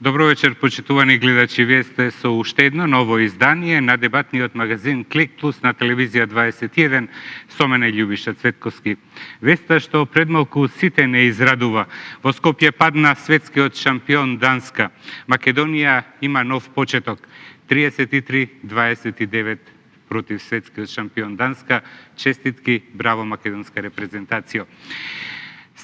Добро вечер, почитувани гледачи. Вие сте со уште едно ново издание на дебатниот магазин Клик Плюс на телевизија 21. Со мене Љубиша Цветковски. Веста што пред малку сите не израдува. Во Скопје падна светскиот шампион Данска. Македонија има нов почеток. 33-29 против светскиот шампион Данска. Честитки, браво македонска репрезентација.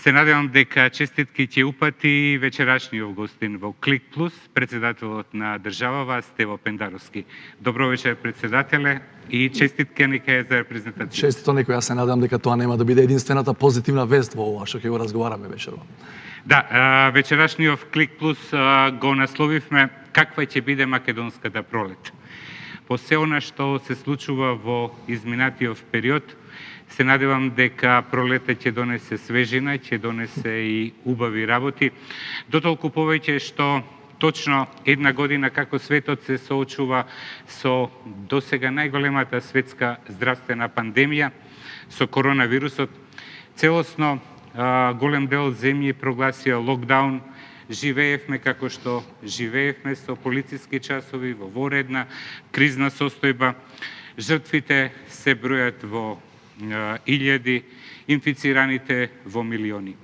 Се надевам дека честитки ќе упати вечерашниот гостин во Клик Плюс, председателот на државава Стево Пендаровски. Добро вечер, председателе, и честитки нека за репрезентација. Честито некој, јас се надевам дека тоа нема да биде единствената позитивна вест во ова што ќе го разговараме вечерва. Да, вечерашниот Клик Плюс го насловивме каква ќе биде македонската пролет. По се она што се случува во изминатиот период, се надевам дека пролета ќе донесе свежина, ќе донесе и убави работи. Дотолку повеќе што точно една година како светот се соочува со досега најголемата светска здравствена пандемија, со коронавирусот. Целосно голем дел земји прогласија локдаун. Живеевме како што живеевме со полициски часови, во воредна кризна состојба. Жртвите се бројат во илјади, инфицираните во милиони.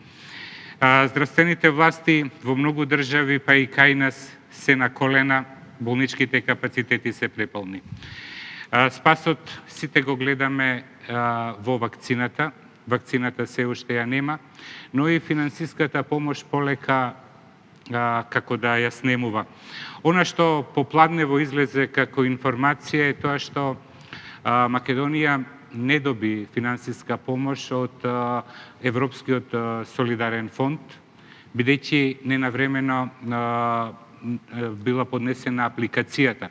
Здравствените власти во многу држави, па и кај нас, се на колена, болничките капацитети се преполни. Спасот сите го гледаме во вакцината. Вакцината се уште ја нема, но и финансиската помош полека како да ја снемува. Она што попладнево излезе како информација е тоа што Македонија не доби финансиска помош од Европскиот солидарен фонд, бидејќи ненавремено била поднесена апликацијата.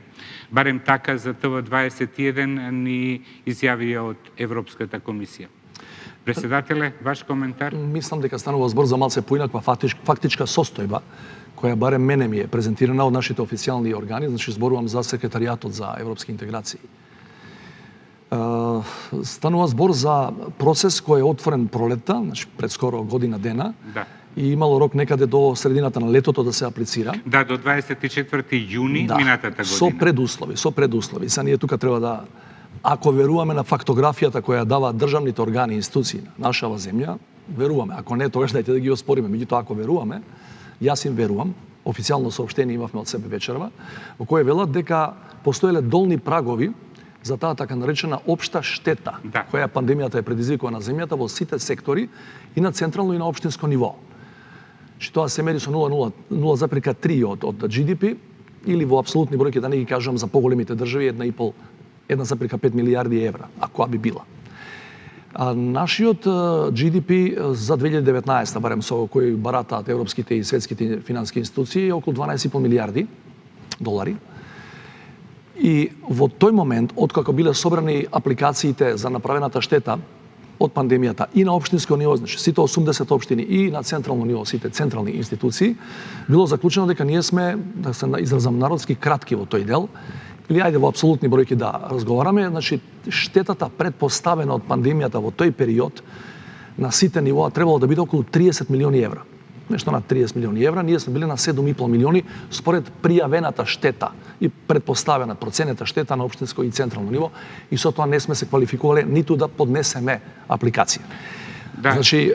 Барем така за ТВ21 ни изјавија од Европската комисија. Председателе, ваш коментар? Мислам дека станува збор за малце поинаква фактичка состојба, која барем мене ми е презентирана од нашите официјални органи, значи зборувам за секретаријатот за европски интеграции. Станува збор за процес кој е отворен пролетта, значи пред скоро година дена, да. И имало рок некаде до средината на летото да се аплицира. Да, до 24 јуни минатата година. Со предуслови. Са ние тука треба да, ако веруваме на фактографијата која дава државните органи и институции на нашава земја, веруваме. Ако не, тогаш дајте да ги оспориме. Меѓутоа, ако веруваме, јас им верувам, официјално соопштение имавме од себе вечерва, во кое велат дека постоеле долни прагови за таа така наречена општа штета, која пандемијата е предизвикува на земјата во сите сектори и на централно и на општинско ниво. Че тоа се мери со 0,3 од GDP или во апсолутни бројки, да не ги кажам за поголемите држави, 1,5 милијарди евра, ако би била. Нашиот GDP за 2019, барем со кој баратаат европските и светските финансиски институции, е околу 12,5 милијарди долари. И во тој момент, откако биле собрани апликациите за направената штета од пандемијата и на општинско ниво, значи сите 80 општини и на централно ниво, сите централни институции, било заклучено дека ние сме, да се изразам народски, кратки во тој дел, или ајде во апсолутни бројки да разговараме, значи штетата предпоставена од пандемијата во тој период на сите нивоа требало да биде околу 30 милиони евра. Нешто на 30 милиони евра, ние сме били на 7,5 милиони според пријавената штета и предпоставена проценета штета на општинско и централно ниво, и со тоа не сме се квалификувале ниту да поднесеме апликација. Да. Значи,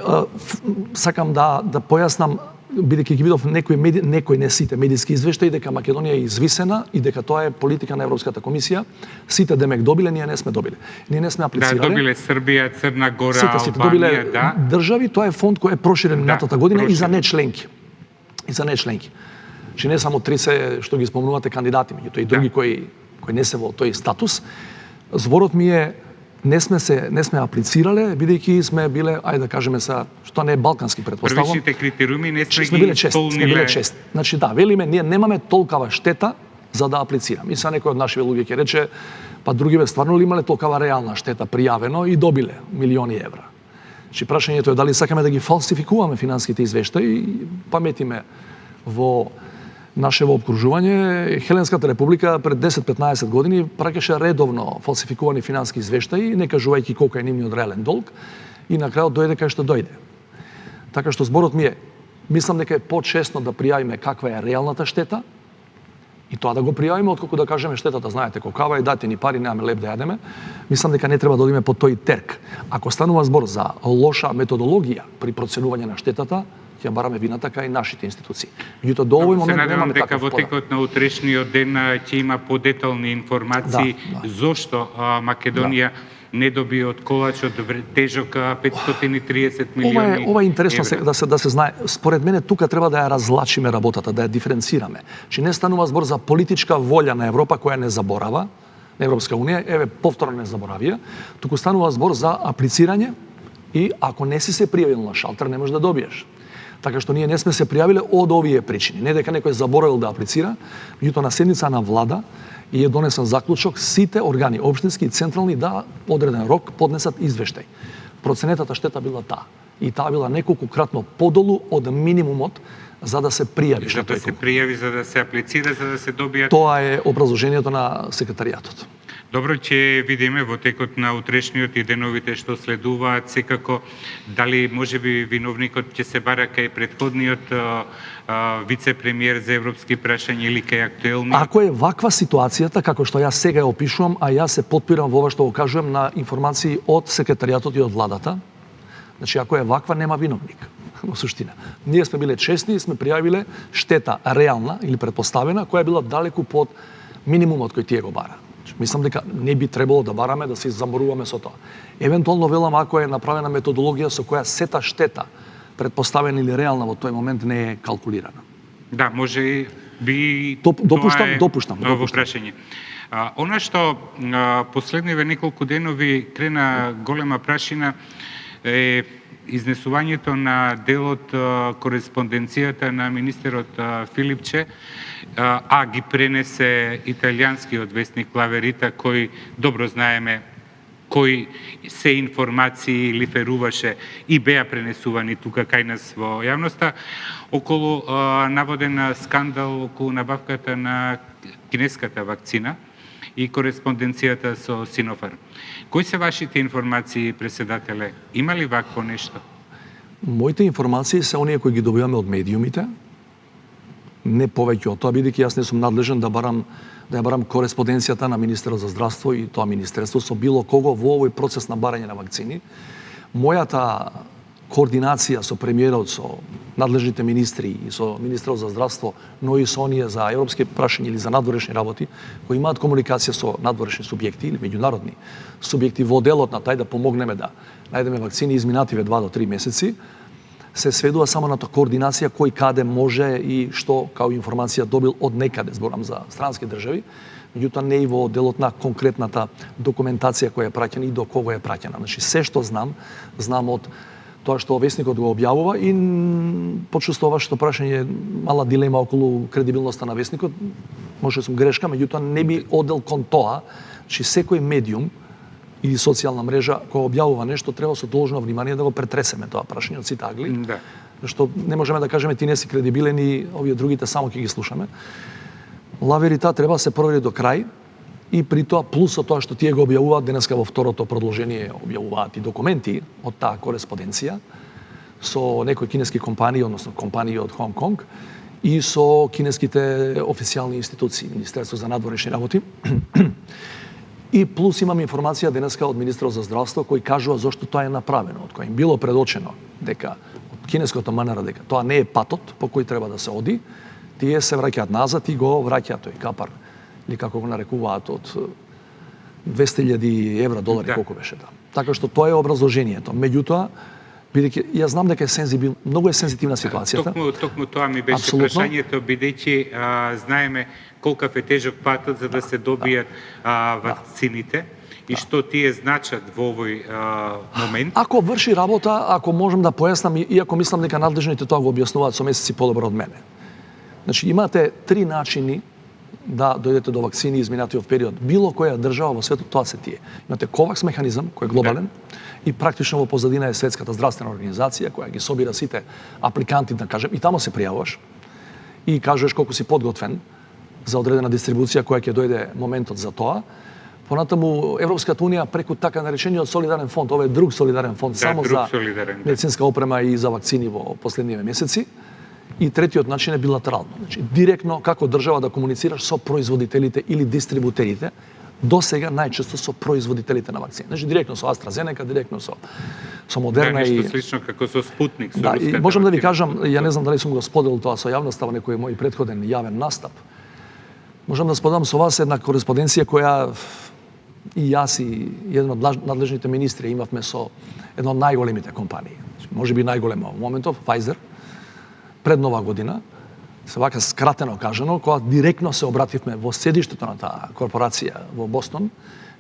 сакам да појаснам, бидејќи ги видов некои не сите медиски извештаи дека Македонија е извисена и дека тоа е политика на Европската комисија. Сите демек добиле, ние не сме добиле. Ние не сме аплицирале. Да, добиле Србија, Црна Гора, сите добиле, да. Држави, тоа е фонд кој е проширен минатата година и за нечленки. Че не само три се што ги спомнувате кандидати, меѓутоа и други кои не се во тој статус. Зборот ми е не сме аплицирале, бидејќи сме биле, ајде да кажеме са, што не е балкански претпоставувам. Првичните критериуми не сме ги исполниле. Сме биле чест. Значи да, велиме, ние немаме толкава штета за да аплицираме. И са некој од нашите луѓе ќе рече, па другиве стварно ли имале толкава реална штета пријавено и добиле милиони евра. Значи прашањето е дали сакаме да ги фалсификуваме финансиските извештаи, паметиме во нашево обкружување. Хеленската република пред 10-15 години праќаше редовно фалсификувани финансиски извештаи, не кажувајќи колку е нивниот реален долг, и на крајот дојде кај што дојде. Така што зборот ми е, Мислам дека е почесно да пријавиме каква е реалната штета и тоа да го пријавиме, отколку да кажеме штетата, знаете колкава е, дайте ни пари, немаме леп да јадеме. Мислам дека не треба да одиме по тој терк. Ако станува збор за лоша методологија при проценување на штетата, ќе бараме вината кај нашите институции. Меѓутоа до овој момент немаме дека таков во текот на утрешниот ден ќе има подетални информации зошто Македонија не доби од колачот тежок 530 милиони. Ова е интересно да се знае. Според мене тука треба да ја разлачиме работата, да ја диференцираме. Че не станува збор за политичка волја на Европа која не заборава, на Европска унија, еве повторно не заборавија, туку станува збор за аплицирање и ако не си се пријавил на шалтер не можеш да добиеш. Така што ние не сме се пријавиле од овие причини. Не дека некој заборавил да аплицира, меѓутоа на седница на влада и е донесен заклучок сите органи, општински и централни, да одреден рок поднесат извештај. Проценетата штета била таа. И таа била неколкократно подолу од минимумот за да се пријави. За да се пријави, за да се аплицира, за да се добијат. Тоа е образложението на секретаријатот. Добро, ќе видиме во текот на утрешниот и деновите што следуваат, секако дали можеби виновникот ќе се бара кај претходниот вице-премиер за европски прашања или кај актуелни. Ако е ваква ситуацијата, како што јас сега ја опишувам, а јас се потпирам во ова што го кажувам на информации од секретаријатот и од владата, значи ако е ваква, нема виновник. Во суштина. Ние сме биле честни и сме пријавиле штета реална или претпоставена, која била далеку под минимумот кој тие го бара. Мислам дека не би требало да бараме да се заморуваме со тоа. Евентуално велам ако е направена методологија со која сета штета претпоставена или реална во тој момент не е калкулирана. Да, може би допуштам. Во прашање. Она што последниве неколку денови крена голема прашина е изнесувањето на дел од кореспонденцијата на министерот Филипче, а ги пренесе италијанскиот весник Лаверита, кој добро знаеме кои се информации лиферуваше и беа пренесувани тука кај нас во јавноста околу наводен скандал околу набавката на кинеската вакцина и кореспонденцијата со Синофарм. Кои се вашите информации, председателе? Има ли вакво нешто? Моите информации се оние кои ги добиваме од медиумите, не повеќе од тоа, бидејќи јас не сум надлежен да ја барам кореспонденцијата на министерот за здравство и тоа министерство со било кого во овој процес на барање на вакцини. Мојата координација со премиерот, со надлежните министри и со министерот за здравство, но и со оние за европски прашања или за надворешни работи, кои имаат комуникација со надворешни субјекти или меѓународни субјекти во делот на тај да помогнеме да најдеме вакцини изминативе 2 до 3 месеци, се сведува само на тоа координација кој каде може и што као информација добил од некаде, зборам за странски држави, меѓутоа не и во делот на конкретната документација која е праќена и до кого е праќена. Значи се што знам од тоа што весникот го објавува и почувствував што прашање мала дилема околу кредибилноста на весникот, може сум грешка, меѓутоа не би одел кон тоа, че секој медиум или социјална мрежа која објавува нешто треба со должно внимание да го претресеме тоа прашање од сите агли. Да. Што не можеме да кажеме ти не си кредибилен и овие другите само ќе ги слушаме. Лаверита треба да се провери до крај и при тоа плюс од тоа што тие го објавуваат денеска во второто продолжение објавуваат и документи од таа кореспонденција со некои кинески компании, односно компании од Хонг Конг и со кинеските официјални институции, Министерство за надворешни работи. И плюс имам информација денеска од министерот за здравство кој кажува зошто тоа е направено, од кој им било предочено дека од кинеското МНР дека тоа не е патот по кој треба да се оди, тие се враќаат назад и го враќаат тој капар или како го нарекуваат од 200.000 евра, долари, колку беше да. Така што тоа е образложението. Меѓутоа, бидејќи јас знам дека е многу е сензитивна ситуацијата. Токму тоа ми беше Апсолутно. прашањето, бидејќи знаеме колкав е тежок патот за да се добијат вакцините и што тие значат во овој момент. Ако врши работа, ако можам да појаснам, иако мислам дека надлежните тоа го објаснуваат со месеци подобро од мене. Значи, имате 3 начини да дојдете до вакцини изминатиот период. Било која држава во светот, тоа се тие. Имате ковакс механизам, кој е глобален, и практично во позадина е Светската здравствена организација, која ги собира сите апликанти, да кажем, и тамо се пријавуваш и кажеш колку си подготвен за одредена дистрибуција која ќе дојде моментот за тоа. Понатаму Европската унија преку така наречениот солидарен фонд, ова е друг солидарен фонд само за медицинска опрема и за вакцини во последниве месеци, И третиот начин е билатерално. Значи, директно како држава да комуницираш со производителите или дистрибутерите, до сега најчесто со производителите на вакцини. Значи, директно со AstraZeneca, директно со Moderna и... и... нешто слично како со Спутник, со да, руската и можам да ви вакцина. кажам, ја не знам дали сум го споделил тоа со јавноста во некој мој претходен јавен настап. Можам да споделам со вас една кореспонденција која и јас и еден од надлежните министри имавме со една од најголемите компании. Може би најголема во моментов, Pfizer, пред Нова година, се вака скратено кажано, кога директно се обративме во седиштето на таа корпорација во Бостон,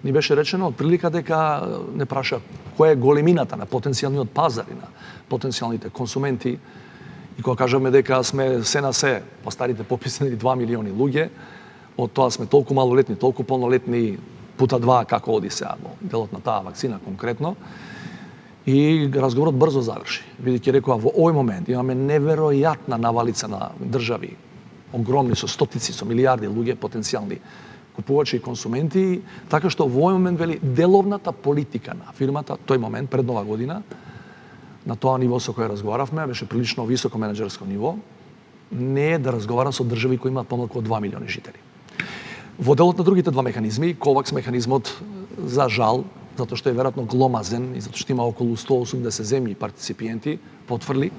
ни беше речено од прилика дека не праша која е големината на потенцијалниот пазар и на потенцијалните консументи. И кога кажаме дека сме се на се, по старите пописи 2 милиони луѓе, од тоа сме толку малолетни, толку полнолетни, пута 2 како оди сега во делот на таа вакцина конкретно. И разговорот брзо заврши. Бидејќи рекоа, во овој момент имаме неверојатна навалица на држави, огромни со стотици, со милиарди луѓе, потенцијални купувачи и консументи, така што во овој момент, вели, деловната политика на фирмата, тој момент, пред Нова година, на тоа ниво со кој разговаравме, беше прилично високо менеджерско ниво, не е да разговара со држави кои имаат помалку од 2 милиони жители. Во делот на другите два механизми, ковакс механизмот, за жал, затоа што е веројатно гломазен и затоа што има околу 180 земји партиципиенти, потврли.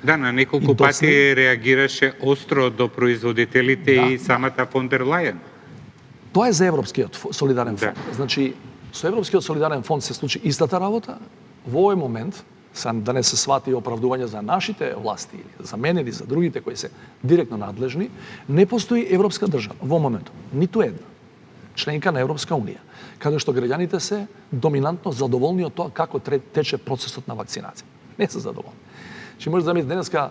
Да, на неколку пати реагираше остро до производителите и самата фон дер Лајен. Тоа е за Европскиот солидарен фонд. Да. Значи, со Европскиот солидарен фонд се случи истата работа. Во овој момент, да не се свати оправдување за нашите власти, или за мене или за другите кои се директно надлежни, не постои европска држава во моментот. Ниту една членка на Европска унија, каде што граѓаните се доминантно задоволни од тоа како тече процесот на вакцинација. Не се задоволни. Че може да замислите, денеска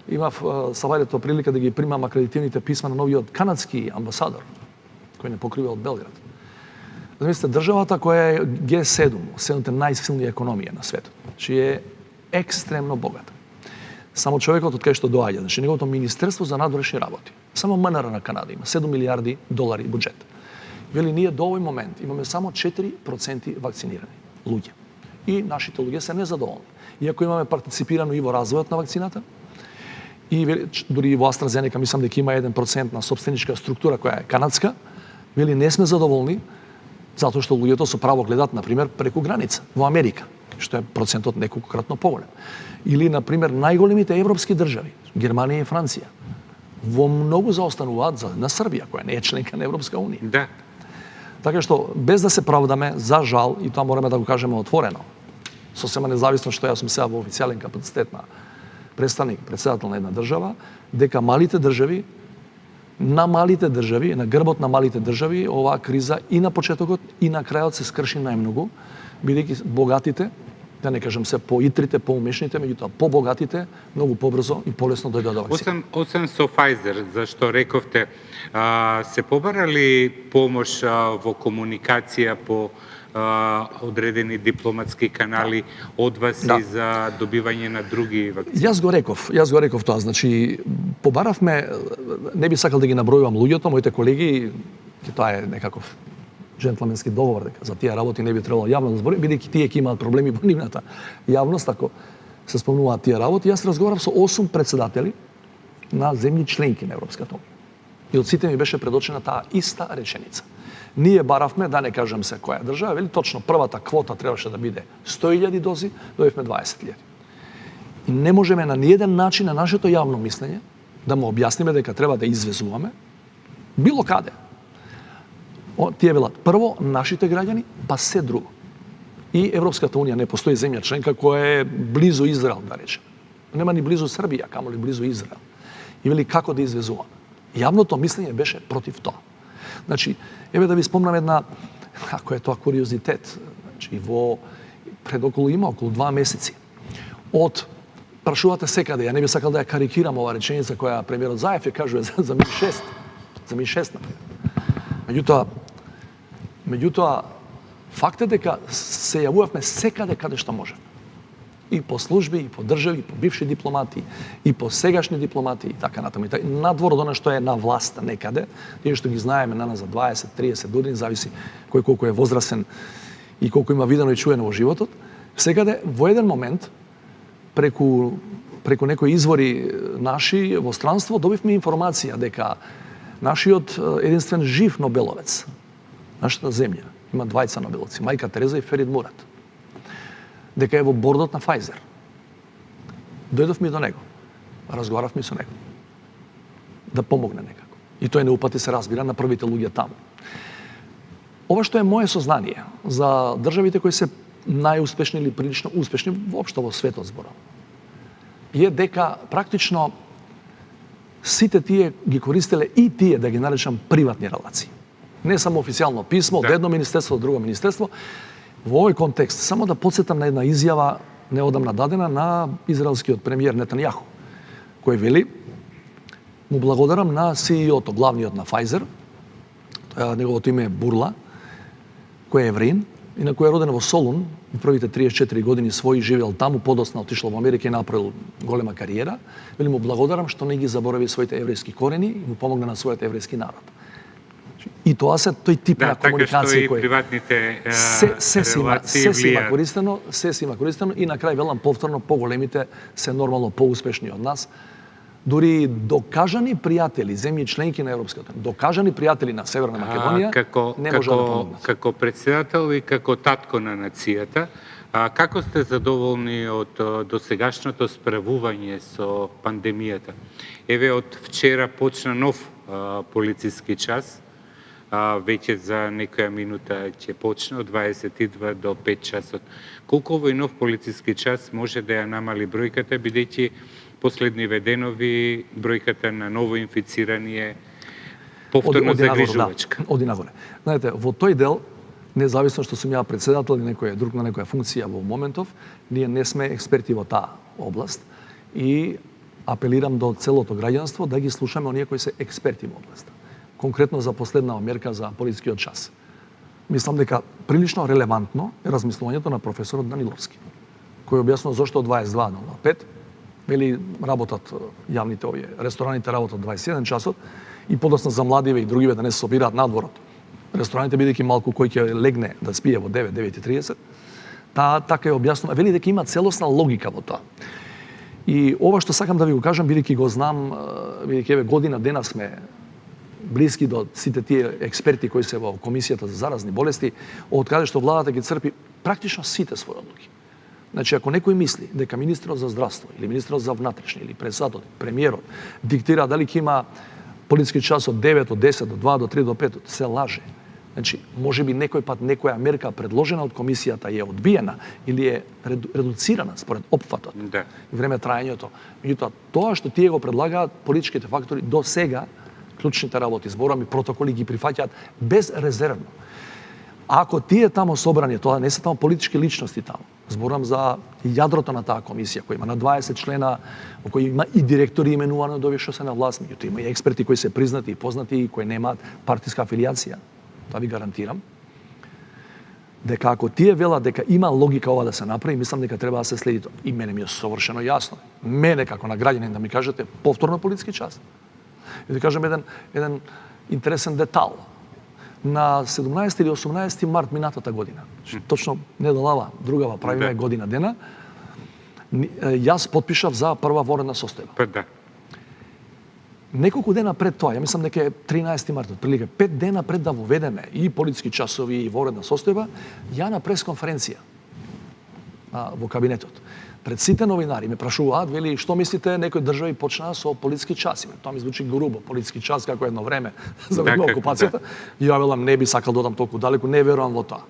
имав Савајдето прилика да ги примам акредитивните писма на новиот канадски амбасадор, кој не покрива од Белград. Замислите, државата која е Г7, седмите најсилни економија на светот, че е екстремно богата. Само човекот од кај што доаѓа, значи неговото Министерство за надворешни работи, само МНР на Канада има 7 милиарди долари буџет. Вели, ние до овој момент имаме само 4% вакцинирани луѓе. И нашите луѓе се незадоволни. Иако имаме партиципирано и во развојот на вакцината, и дури и во AstraZeneca мислам дека има 1% на собственичка структура која е канадска, вели не сме задоволни затоа што луѓето со право гледат, например, преку граница во Америка, што е процентот неколкократно поголем. Или, например, најголемите европски држави, Германија и Франција, во многу заостануваат на Србија, која не е членка на Европска унија. Да. Така што, без да се правдаме, за жал, и тоа мораме да го кажеме отворено, сосема независно што јас сум сега во официјален капацитет на представник, председател на една држава, дека малите држави, на грбот на малите држави, оваа криза и на почетокот и на крајот се скрши најмногу, бидејќи богатите, да не кажам се поитрите, поумешните, меѓутоа побогатите, многу побрзо и полесно дојдоа до вакцина. Освен со Pfizer, зашто рековте, се побарали помош во комуникација по одредени дипломатски канали од вас и за добивање на други вакцини? Јас го реков тоа. Значи, побаравме, не би сакал да ги набројувам луѓето, моите колеги, тоа е некаков джентлменски договор дека за тие работи не би требало јавно да збори, бидејќи тие ќе имаат проблеми во нивната јавност ако се спомнуваат тие работи. Јас разговарав со 8 председатели на земји членки на Европската унија. И од сите ми беше предочена таа иста реченица. Ние баравме, да не кажам се која држава, вели точно првата квота требаше да биде 100.000 дози, дојавме 20.000. И не можеме на ниеден начин на нашето јавно мислење да му објасниме дека треба да извезуваме било каде. Тие велат прво нашите граѓани, па се друго. И Европската унија не постои земја членка која е близу Израел, да речем. Нема ни близу Србија, камоли близу Израел. И вели како да извезуваме. Јавното мислење беше против тоа. Значи, еве да ви спомнам една, ако е тоа куриозитет, значи пред околу 2 месеци, прашувате секаде, ја не би сакал да ја карикирам ова реченица која премиерот Заев ја кажува за МИ-6, например. Меѓутоа, факт е дека се јавувавме секаде каде што можеме. И по служби, и по држави, и по бивши дипломати, и по сегашни дипломати, и така натаму. Надвор од она што е на власт некаде, тие што ги знаеме на нас за 20-30 години, зависи кој колку е возрастен и колку има видено и чуено во животот, секаде во еден момент преку преку некои извори наши во странство добивме информација дека нашиот единствен жив Нобеловец, нашата земја, има двајца Нобеловци, мајка Тереза и Ферид Мурат, дека е во бордот на Pfizer. Дојдовме до него, разговаравме со него, да помогне некако. И тој неупати се разбира на првите луѓе таму. Ова што е моje сознание за државите кои се најуспешни или прилично успешни воопшто во светот зборам, е дека практично сите тие ги користеле и тие, да ги наречам, приватни релации. Не само официјално писмо од едно министерство до друго министерство. Во овој контекст, само да подсетам на една изјава неодамна дадена на израелскиот премиер Нетањаху, кој вели: му благодарам на CEO-то, главниот на Pfizer, неговото име е Бурла, кој е евреин, и на кој е роден во Солун, в првите 34 години своји живеел таму, подосна отишла во Америка и направил голема кариера. Вели му благодарам што не ги заборави своите еврејски корени и му помогна на својот еврејски народ. И тоа се тој тип на комуникација кој приватните се има користено и на крај велам повторно поголемите се нормално поуспешни од нас. Дури докажани пријатели, земји членки на Европската унија, докажани пријатели на Северна Македонија, не може да помогнат. Како председател и како татко на нацијата, како сте задоволни од досегашното справување со пандемијата? Еве, од вчера почна нов полициски час, веќе за некоја минута ќе почне од 22 до 5 часот. Колку овој нов полициски час може да ја намали бројката, бидејќи последниве денови бројката на ново инфицирани е повторно загрижувачка? Оди нагоре. Знаете, во тој дел, независно што сум ја председател или некој друг на некоја функција во моментов, ние не сме експерти во таа област и апелирам до целото граѓанство да ги слушаме оние кои се експерти во областа. Конкретно за последна мерка за полицискиот час. Мислам дека прилично релевантно е размислувањето на професорот Даниловски, кој објаснува зошто од 22 до 5, вели работат јавните овие, рестораните работат 21 часот и подосна за младиве и другиве да не се собираат надворот. Рестораните бидејќи малку кој ќе легне да спие во 9-9:30, така е објаснува, вели дека има целосна логика во тоа. И ова што сакам да ви го кажам, бидејќи го знам, бидејќи еве година дена сме блиски до сите тие експерти кои се во Комисијата за заразни болести, од каде што владата ги црпи практично сите своји одлуки. Значи, ако некој мисли дека министерот за здравство или министерот за внатрешни или председателот, премиерот диктира дали ќе има полициски час од 9, од 10, до 2, до 3, до 5, се лаже. Значи, можеби некој пат некоја мерка предложена од комисијата е одбиена или е редуцирана според опфатот и време трајањето. Меѓутоа, тоа што тие го предлагаат политичките фактори до сега, клучните работи, зборам и протоколи ги прифаќаат безрезервно. Ако тие тамо собрани, тоа не се тамо политички личности тамо, зборам за јадрото на таа комисија, која има на 20 члена, во кој има и директори именувани од овие што се на власт, меѓутоа има и експерти кои се признати и познати и кои немаат партиска афилијација. Тоа ви гарантирам. Дека ако тие велат дека има логика ова да се направи, мислам дека треба да се следи тоа. И мене ми е совршено јасно. Мене како на граѓанин да ми кажете повторно политички час. И да кажем еден интересен детал. На 17 или 18 март минатата година, точно недолава, другава правиме година дена, јас потпишав за прва воредна состојба. Да. Неколку дена пред тоа, ја мислам дека е 13 март, отприлика 5 дена пред да воведеме и полициски часови и воредна состојба, ја на пресконференција во кабинетот. Пред сите новинари ме прашуваат, вели, што мислите, некои држави почнаа со полициски час. Тоа ми звучи грубо, полициски час како едно време за време окупацијата. И ја велам, не би сакал да одам толку далеку, не верувам во тоа.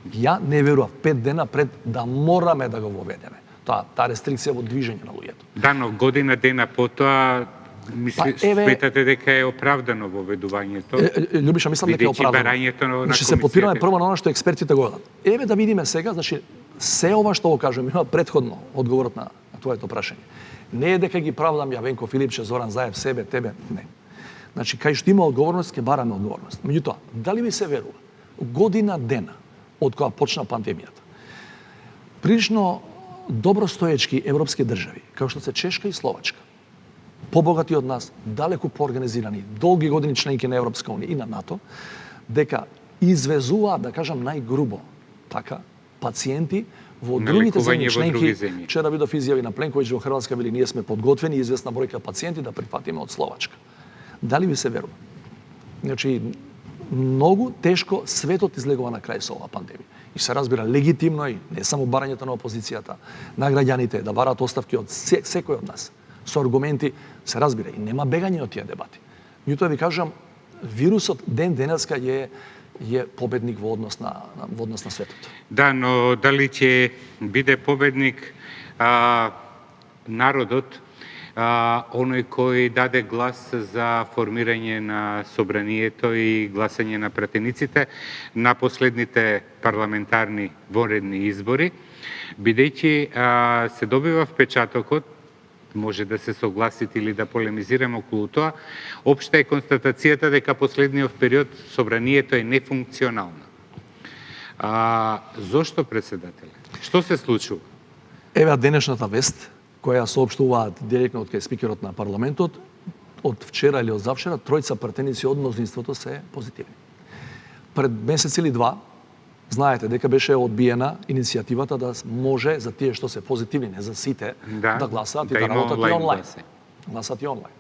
Ја не верував 5 дена пред да мораме да го воведеме. Таа рестрикција во движење на луѓето. Да, но година дена потоа сметате дека е оправдано воведувањето? Љубиша, мислам дека е оправдано. Значи се потпираме прво на она што експертите го велат. Еве да видиме сега, значи се ова што го кажам, има предходно одговорот на твоето прашање. Не е дека ги правдам ја Венко Филипче, Зоран Заев, себе, тебе, не. Значи, кај што има одговорност, ќе бараме одговорност. Меѓутоа, дали ми се верува? Година дена од кога почна пандемијата, прилично добростоечки европски држави, како што се Чешка и Словачка, побогати од нас, далеку поорганизирани, долги години членки на Европска унија и на НАТО, дека извезуваат, да кажам најгрубо, така, пациенти во На другите лекување земји во други членки. земји. Вчера видов изјави на Пленковиќ во Хрватска, вели ние сме подготвени известна бројка пациенти да прифатиме од Словачка. Дали ви се верува? Значи, многу тешко светот излегува на крај со оваа пандемија. И се разбира легитимно и не само барањето на опозицијата, на граѓаните да бараат оставки од секој од нас. Со аргументи се разбира и нема бегање од тие дебати. Меѓутоа ви кажам, вирусот ден денеска е победник во однос на светот. Да, но дали ќе биде победник народот, оној кој даде глас за формирање на собранието и гласање на пратениците на последните парламентарни вонредни избори, бидејќи се добива впечатокот, може да се согласите или да полемизираме околу тоа, општа е констатацијата дека последниот период собранието е нефункционално. Зошто, председателе? Што се случува? Еве денешната вест, која соопштуваат директно од кај спикерот на парламентот, од вчера или од завчера, тројца пратеници од мнозинството се позитивни. Пред месец или два, знаете дека беше одбиена иницијативата да може за тие што се позитивни, не за сите, да гласаат и да работат и онлайн. Гласат и онлайн.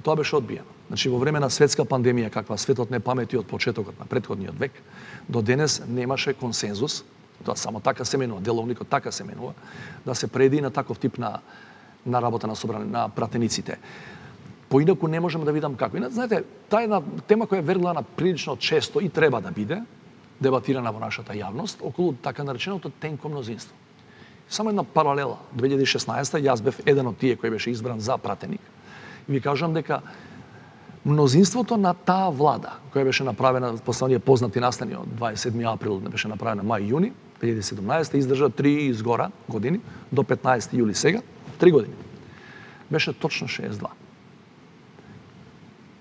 Тоа беше одбиено. Значи, во време на светска пандемија, каква светот не памети од почетокот на претходниот век, до денес немаше консензус, тоа само така се менува, деловникот така се менува, да се преди на таков тип на работа на пратениците. Поинаку не можеме да видам како. Знаете, таа е една тема која е верглана прилично често и треба да биде дебатирана во нашата јавност околу така нареченото тенко мнозинство. Само една паралела. 2016 јас бев еден од тие кој беше избран за пратеник. И ви кажам дека мнозинството на таа влада, која беше направена, после оние познати настани од 27 април, беше направена мај-јуни 2017, издржа 3 изгора години, до 15 јули сега, 3 години. Беше точно 62.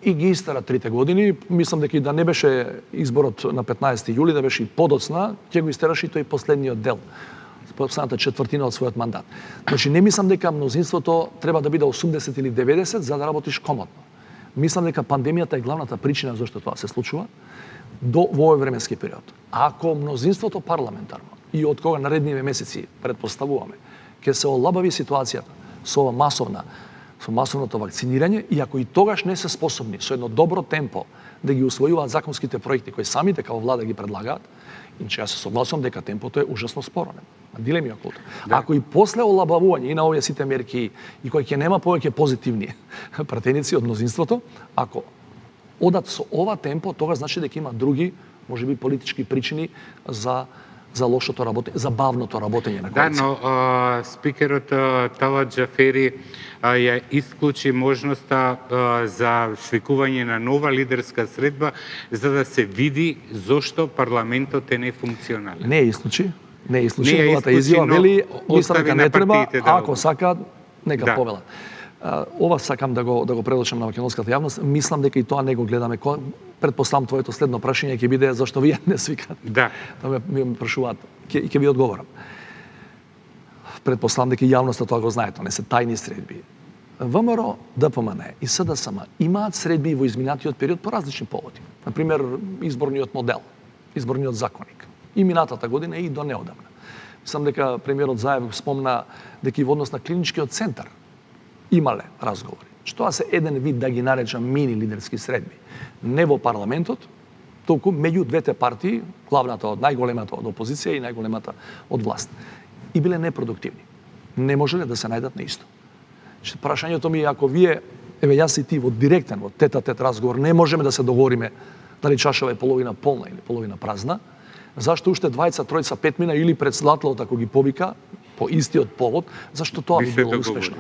И ги истера 3 години, мислам дека и да не беше изборот на 15 јули, да беше и подоцна, ќе го истераше и тој последниот дел, последната четвртина од својот мандат. Значи, не мислам дека мнозинството треба да биде 80 или 90 за да работиш комотно. Мислам дека пандемијата е главната причина зашто тоа се случува во овој временски период. Ако мнозинството парламентарно и од кога наредниве месеци предпоставуваме ќе се олабави ситуацијата со масовното вакцинирање и ако и тогаш не се способни со едно добро темпо да ги усвојуваат законските проекти кои самите како влада ги предлагаат, иначе јас се согласувам дека темпото е ужасно споро. Дилеми околу тоа. Да. Ако и после олабавување и на овие сите мерки и кои ќе нема повеќе позитивни пратеници од мнозинството, ако одат со ова темпо, тогаш значи дека има други, можеби политички причини за лошото работење, за бавното работење на коалиција. Да, но спикерот Талат Џафери ја исклучи можноста за свикување на нова лидерска средба за да се види зошто парламентот е нефункционален. Не исклучи. Не исклучи новата изјава, вели мислам дека не треба, ако сакаат нека повелат. Ова сакам да го предоčам на македонската јавност. Мислам дека и тоа не го гледаме. Предпоставам твоето следно прашање ќе биде зашто вие не свикате. Да. Да ме прашуваат. Ќе ви одговорам. Предпоставам дека и јавноста тоа го знае, тоа не се тајни средби. ВМРО, ДПМН и СДСМ имаат средби во изминатиот период по различни поводи. Например, изборниот модел, изборниот законник. И минатата година и до неодамна. Мислам дека премиерот Заев спомна дека и во однос на клиничкиот центар имале разговори. Тоа се еден вид, да ги наречам, мини лидерски средби. Не во парламентот, толку меѓу двете партии, главната од најголемата од опозиција и најголемата од власт. И биле непродуктивни. Не можеле да се најдат на исто. Прашањето ми е, ако вие, еве јас и ти во директен, во тет-а-тет разговор, не можеме да се договориме дали чашава е половина полна или половина празна, зашто уште двајца, тројца, петмина или председателот ако ги повика по истиот повод, зашто тоа би било успешно.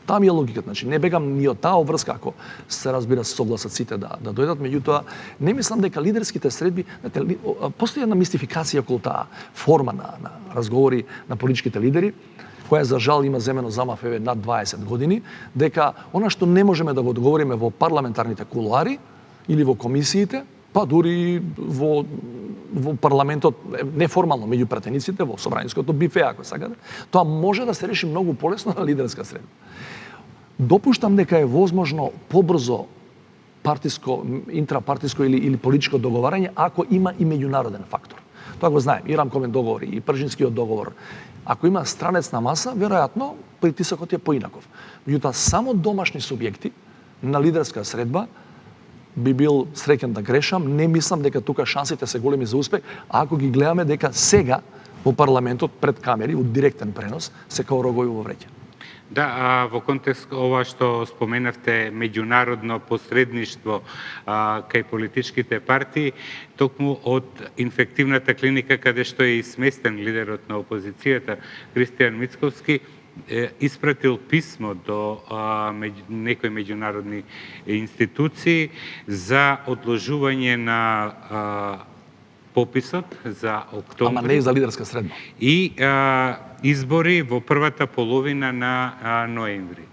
Таа ми е логиката, значи не бегам ни од таа обврска, ако се разбира се согласат сите да дојдат, меѓутоа не мислам дека лидерските средби, постои една мистификација околу таа форма на разговори на политичките лидери, која за жал има земено замав еве над 20 години, дека она што не можеме да го договориме во парламентарните кулуари или во комисиите, па дури во парламентот, неформално меѓу пратениците, во собраниското бифе, ако сакате, тоа може да се реши многу полесно на лидерска средба. Допуштам дека е возможно побрзо интрапартиско или политичко договарање ако има и меѓународен фактор. Тоа го знаем, и рамковен договор, и пржинскиот договор. Ако има странецна маса, веројатно притисокот е поинаков. Меѓутоа, само домашни субјекти на лидерска средба би бил среќен да грешам, не мислам дека тука шансите се големи за успех, а ако ги гледаме дека сега во парламентот пред камери, од директен пренос, се као рогови во вреќе. Да, во контекст ова што споменавте, меѓународно посредништво кај политичките партии, токму од инфективната клиника каде што е сместен лидерот на опозицијата Христијан Мицковски, испратил писмо до некои меѓународни институции за одложување на пописот за октомври. Ама не за лидерска средба. И избори во првата половина на ноември.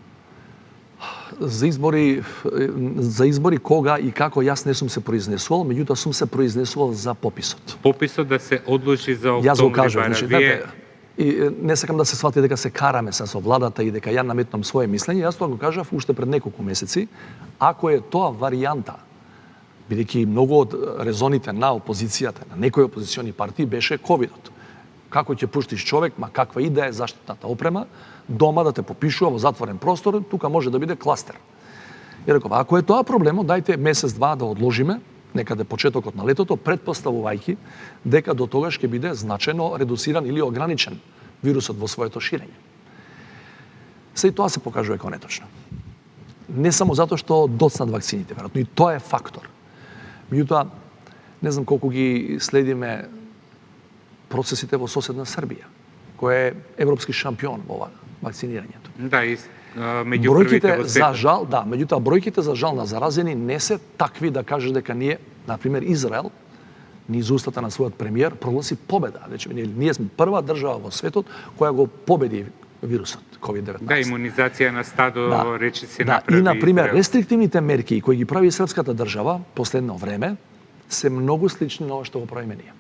За избори кога и како јас не сум се произнесувал, меѓутоа сум се произнесувал за пописот. Пописот да се одложи за октомври. Јас го кажав, значи, вие... и не сакам да се свати дека се караме со владата и дека ја наметнам свое мислење, јас тоа го кажав уште пред неколку месеци, ако е тоа варијанта, бидејќи многу од резоните на опозицијата, на некои опозициони партии беше ковидот. Како ќе пуштиш човек, ма каква и да е заштитната опрема, дома да те попишува во затворен простор, тука може да биде кластер. И реков, ако е тоа проблемот, дајте месец-два да одложиме, некаде почетокот на летото, предпоставувајќи дека до тогаш ќе биде значајно редуциран или ограничен вирусот во своето ширење. Се и тоа се покажува како неточно. Не само затоа што доцнат вакцините, веројатно и тоа е фактор. Меѓутоа, не знам колку ги следиме процесите во соседна Србија, која е европски шампион во ова вакцинирањето. Да, и меѓу првите во светот. Меѓутоа бројките за жал на заразени не се такви да кажеш дека ние, на пример Израел, низ устата на својот премиер прогласи победа. Значи, ние сме прва држава во светот која го победи вирусот COVID-19. Да, имунизација на стадо речи се направи. И на пример рестриктивните мерки кои ги прави српската држава последно време се многу слични на ова што го правиме ние.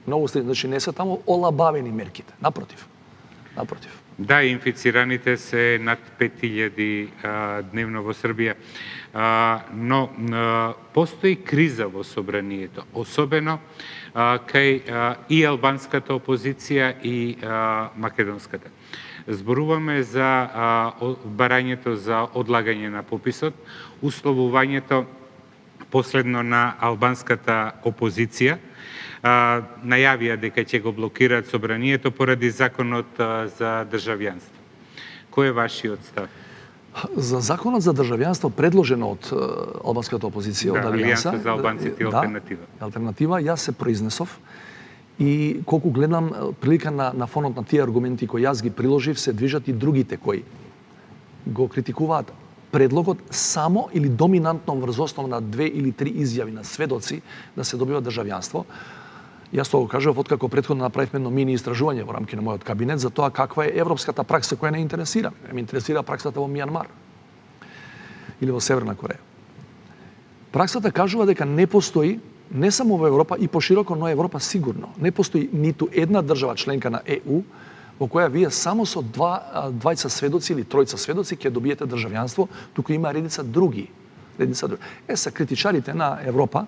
Многу слични, значи не се таму олабавени мерките, напротив. Да, инфицираните се над 5000 дневно во Србија. Но постои криза во собранието, особено кај и албанската опозиција и македонската. Зборуваме за барањето за одлагање на пописот, условувањето последно на албанската опозиција, најавија дека ќе го блокираат собранието поради законот за државјанство. Кој е вашиот став? За законот за државјанство предложен од албанската опозиција, од Алијанса, Алијанса за албанците и алтернатива, јас се произнесов и колку гледам прилика на фонот на тие аргументи кои јас ги приложив, се движат и другите кои го критикуваат предлогот само или доминантно врз основа на 2 или 3 изјави на сведоци да се добива државјанство. Јас тоа го кажав откако претходно направивме едно мини истражување во рамки на мојот кабинет за тоа каква е европската пракса која не интересира. Ме интересира праксата во Мијанмар или во Северна Кореја. Праксата кажува дека не постои, не само во Европа и пошироко, но Европа сигурно, не постои ниту една држава членка на ЕУ во која вие само со двајца сведоци или тројца сведоци ќе добиете државјанство, туку има редица други. Са критичарите на Европа,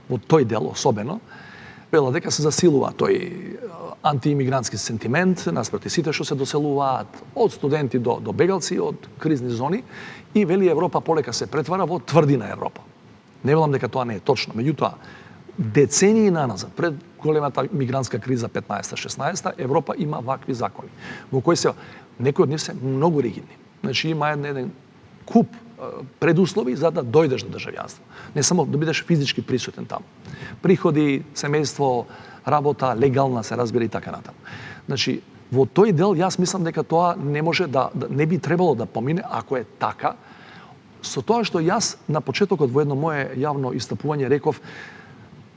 во тој дел особено, вела дека се засилува тој антиимигрантски сентимент наспроти сите што се доселуваат, од студенти до бегалци, од кризни зони, и вели Европа полека се претвара во тврдина Европа. Не велам дека тоа не е точно, меѓутоа, децении наназад, пред големата мигрантска криза 15-16, Европа има вакви закони, во кои се, некои од нив се многу ригидни. Значи има еден куп предуслови за да дојдеш до државјанство. Не само да бидеш физички присутен таму. Приходи, семејство, работа, легална се разбира и така натаму. Значи, во тој дел јас мислам дека тоа не може не би требало да помине ако е така. Со тоа што јас на почетокот во едно мое јавно истапување реков,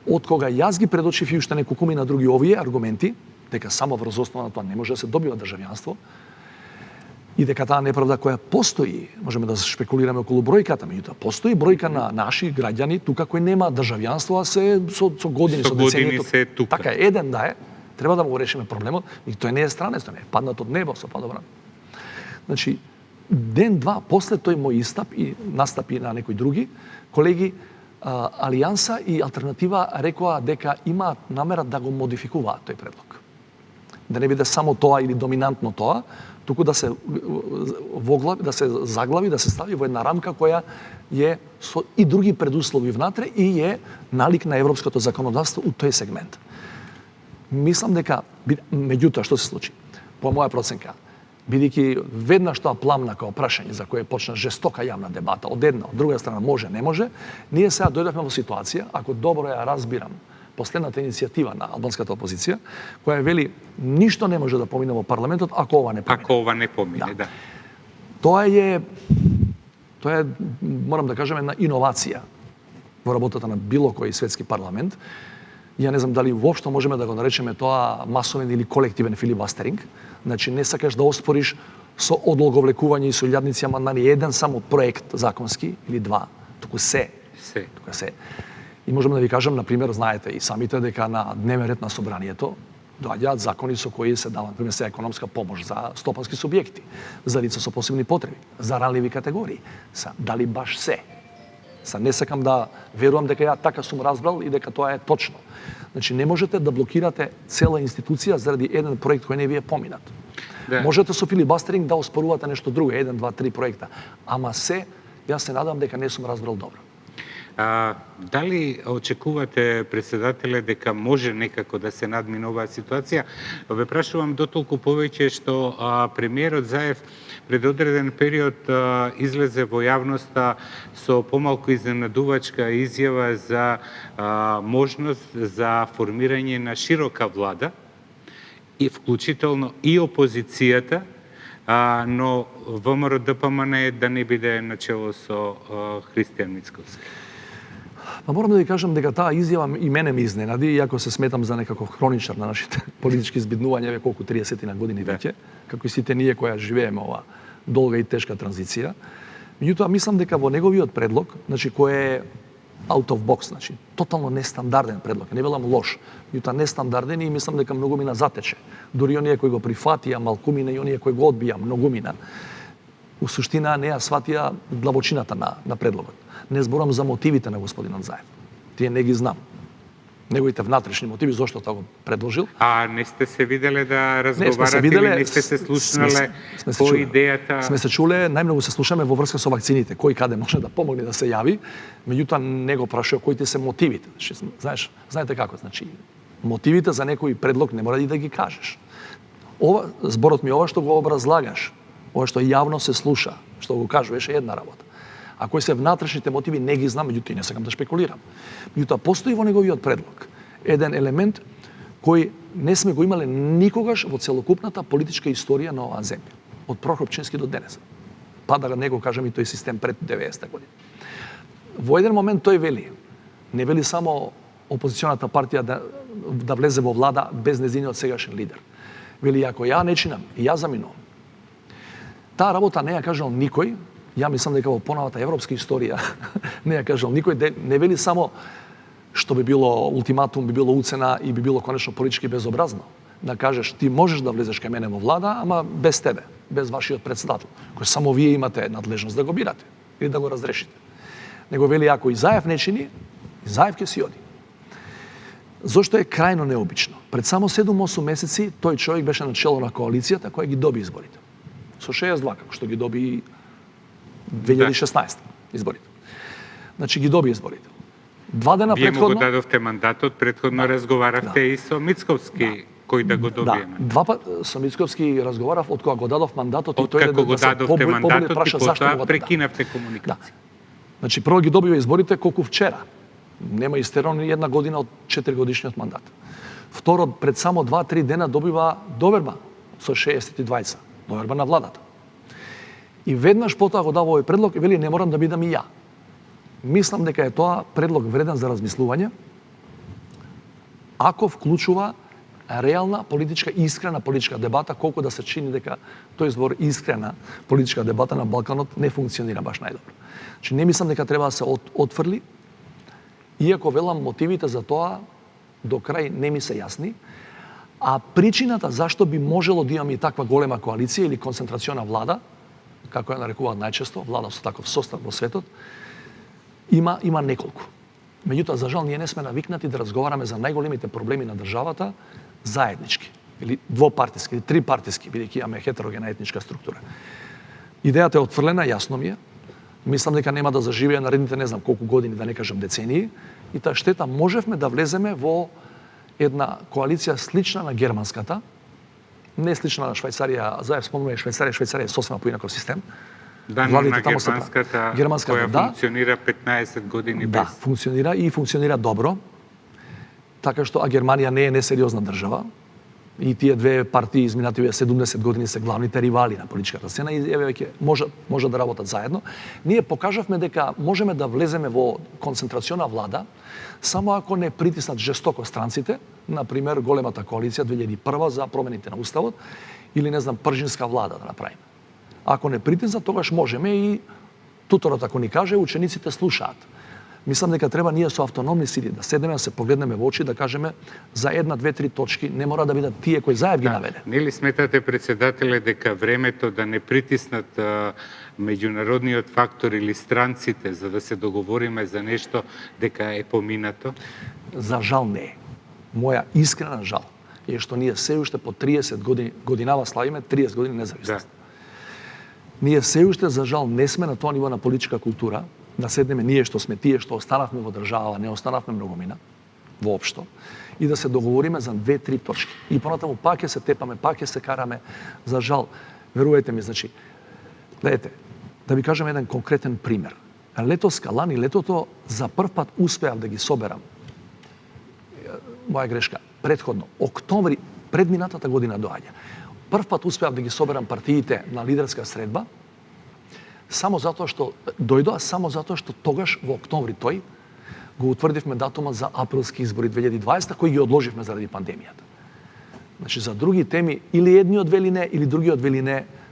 од кога јас ги предочив и уште неколкуми на други овие аргументи, дека само врз основа на тоа не може да се добива државјанство, и дека таа неправда која постои, можеме да шпекулираме околу бројката, меѓутоа постои бројка на наши граѓани тука кои нема државјанство, а се со години, со деценијето. се тука. Така е, еден да е, треба да го решиме проблемот, и тој не е странец, тој не е паднат од небо со падобран. Значи, ден-два после тој мој истап и настапи на некои други колеги Алијанса и Алтернатива рекоа дека има намера да го модификуваат тој предлог. Да не биде само тоа или доминантно тоа, туку да се да се заглави, да се стави во една рамка која е со и други предуслови внатре и е налик на европското законодавство у тој сегмент. Мислам дека, меѓутоа, што се случи? По моја проценка, бидејќи веднаш тоа пламна као прашање за кое почна жестока јавна дебата, од една, од друга страна може, не може, ние сега дојдовме во ситуација, ако добро ја разбирам, последната иницијатива на албанската опозиција, која вели ништо не може да помине во парламентот ако ова не помине. Ако ова не помине, да. Тоа е, морам да кажем, една иновација во работата на било кој светски парламент. Ја не знам дали воопшто можеме да го наречеме тоа масовен или колективен филибастеринг. Значи не сакаш да оспориш со одлоговлекување и со илјадници амандмани еден само проект законски или два, туку се. Туку се. И можеме да ви кажем, например, знаете и самите дека на дневен ред на собранието доаѓаат закони со кои се дава, например, се економска помош за стопански субјекти, за лица со посебни потреби, за ранливи категории. Дали баш се? Не сакам да верувам дека ја така сум разбрал и дека тоа е точно. Значи не можете да блокирате цела институција заради еден проект кој не ви е поминат. Да. Можете со филибастеринг да оспорувате нешто друго, 1, 2, 3 проекта. Ама јас се надам дека не сум разбрал добро. Дали очекувате, председателе, дека може некако да се надмине оваа ситуација? Ве прашувам дотолку повеќе што премиерот Заев пред одреден период излезе во јавноста со помалку изненадувачка изјава за можност за формирање на широка влада, и вклучително и опозицијата, но ВМРО ДПМН да не биде начело со Христијан Мицковски. Морам да ви кажам дека таа изјава и мене ми изненади, иако се сметам за некаков хроничар на нашите политички збиднувања, ве колку 30 на години веќе, како и сите ние која живееме ова долга и тешка транзиција. Меѓутоа, мислам дека во неговиот предлог, значи кој е out of box, значи тотално нестандарден предлог, не велам лош, меѓутоа нестандарден и мислам дека многумина затече. Дури оние кои го прифатија малкумина и оние кои го одбија многумина, у суштина не ја сватија длабочината на предлогот. Не зборам за мотивите на господинот Заев. Тие не ги знам. Неговите внатрешни мотиви зошто тоа го предложил. Не сте се виделе да разговарате или не сте се слушнале по идејата? Сме се чуле, најмногу се слушаме во врска со вакцините, кој каде може да помогне да се јави, меѓутоа не го прашува кои ти се мотивите. Знаете како, значи мотивите за некој предлог не мора и да ги кажеш. Зборот ми ова што го образлагаш, ова што јавно се слуша, што го кажуваш е една работа. А кои се внатрешните мотиви не ги знам, меѓутоа не сакам да шпекулирам. Меѓутоа постои во неговиот предлог еден елемент кој не сме го имале никогаш во целокупната политичка историја на оваа земја, од Прохопчински до денес. Па да не го кажам и тој систем пред 90-та година. Во еден момент тој вели, не вели само опозиционата партија да влезе во влада без нејзиниот сегашен лидер. Вели, ако ја не чинам и ја заминувам, таа работа не ја кажал никој. Ја мислам дека во поновата европска историја не ја кажал никој, не вели само што би било ултиматум, би било уцена и би било конечно политички безобразно. Да кажеш ти можеш да влезеш кај мене во влада, ама без тебе, без вашиот председател, кој само вие имате надлежност да го бирате или да го разрешите. Него вели ако и Заев не чини, и Заев ќе си оди. Зошто е крајно необично? Пред само 7-8 месеци тој човек беше на чело на коалицијата која ги доби изборите. Со 62, како што ги доби 2016 изборите. Значи ги доби изборите. 2 дена предходно... Вие му го дадовте мандатот, предходно разговаравте и со Мицковски, кој да го добиеме. Два пат со Мицковски разговарав од кога го дадов мандатот и тој да се поболи праша зашто го прекинавте комуникација. Значи прво ги добива изборите колку вчера. Нема истерано ни една година од 4-годишниот мандат. Второ, пред само 2-3 дена добива доверба со 62, доверба на владата. И веднаш потоа го дава овој предлог и вели не морам да бидам и ја. Мислам дека е тоа предлог вреден за размислување, ако вклучува реална политичка, искрена политичка дебата, колку да се чини дека тој збор искрена политичка дебата на Балканот не функционира баш најдобро. Значи не мислам дека треба да се отфрли, иако велам мотивите за тоа до крај не ми се јасни, а причината зашто би можело да имаме и таква голема коалиција или концентрациона влада, како ја нарекуваат најчесто, влада со таков состав во светот, има неколку. Меѓутоа, за жал, ние не сме навикнати да разговараме за најголемите проблеми на државата заеднички, или двопартиски, или трипартиски, бидејќи имаме хетерогена етничка структура. Идејата е отфрлена, јасно ми е. Мислам дека нема да заживее наредните не знам колку години, да не кажам децении, и таа штета можевме да влеземе во една коалиција слична на германската, не слична на Швајцарија, заев спомнуваме Швајцарија е сосема поинаков систем. Да, но на германската, која функционира 15 години без. Да, функционира и функционира добро, така што, а Германија не е несериозна држава, и тие две партии изминативе 70 години се главните ривали на политичката сцена и еве веќе може да работат заедно. Ние покажавме дека можеме да влеземе во концентрациона влада само ако не притиснат жестоко странците, на пример големата коалиција 2001 за промените на уставот или не знам пржинска влада да направиме. Ако не притиснат, тогаш можеме и туторот ако ни каже, учениците слушаат. Мислам дека треба ние со автономни сили да седнеме, да се погледнеме во очи, да кажеме за една, две, три точки, не мора да бидат тие кои заев ги наведе. Нели сметате, председателе, дека времето да не притиснат меѓународниот фактор или странците за да се договориме за нешто, дека е поминато? За жал не е. Моја искрена жал е што ние се уште по 30 годинава славиме 30 години независност. Да. Ние се уште за жал не сме на тоа ниво на политичка култура, да седнеме ние што сме тие што останавме во држава, не останавме многумина, воопшто, и да се договориме за 2-3 точки. И понатаму пак ќе се тепаме, пак ќе се караме. За жал, верувајте ми, значи, гледайте, да ви кажам еден конкретен пример. Лани летото за прв пат успеав да ги соберам. Моја грешка, предходно, октомври, предминатата година доаѓа. Прв пат успеав да ги соберам партиите на лидерска средба, само затоа што дојдоа, само затоа што тогаш во октомври тој го утврдивме датумот за априлски избори 2020 кои ги одложивме заради пандемијата. Значи за други теми или едниот вели не, или другиот вели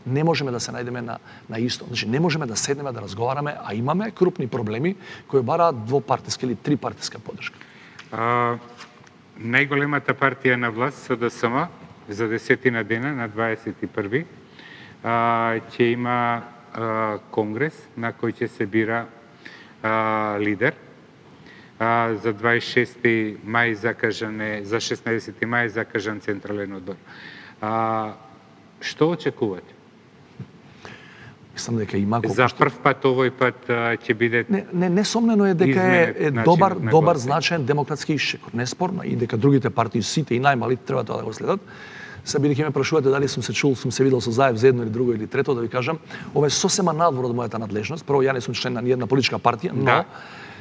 не можеме да се најдеме на исто. Значи не можеме да седнеме да разговараме, а имаме крупни проблеми кои бараат двопартиска или трипартиска поддршка. Најголемата партија на власт СДСМ за 10 дена на 21 ќе има конгрес на кој ќе се бира лидер. За 26 мај закажан е, за 16 мај закажан централен одбор. Што очекувате? Мислам дека има за прв пат овој пат ќе биде несомнено е дека е добар значаен демократски исчекор, неспорно, и дека другите партии сите и најмалите треба тоа да го следат. Се бидејќи ме прашувате дали сум се чул, сум се видел со заев за едно или друго или трето, да ви кажам, ова е сосема надвор од мојата надлежност. Прво, ја не сум член на ниједна политичка партија, но да.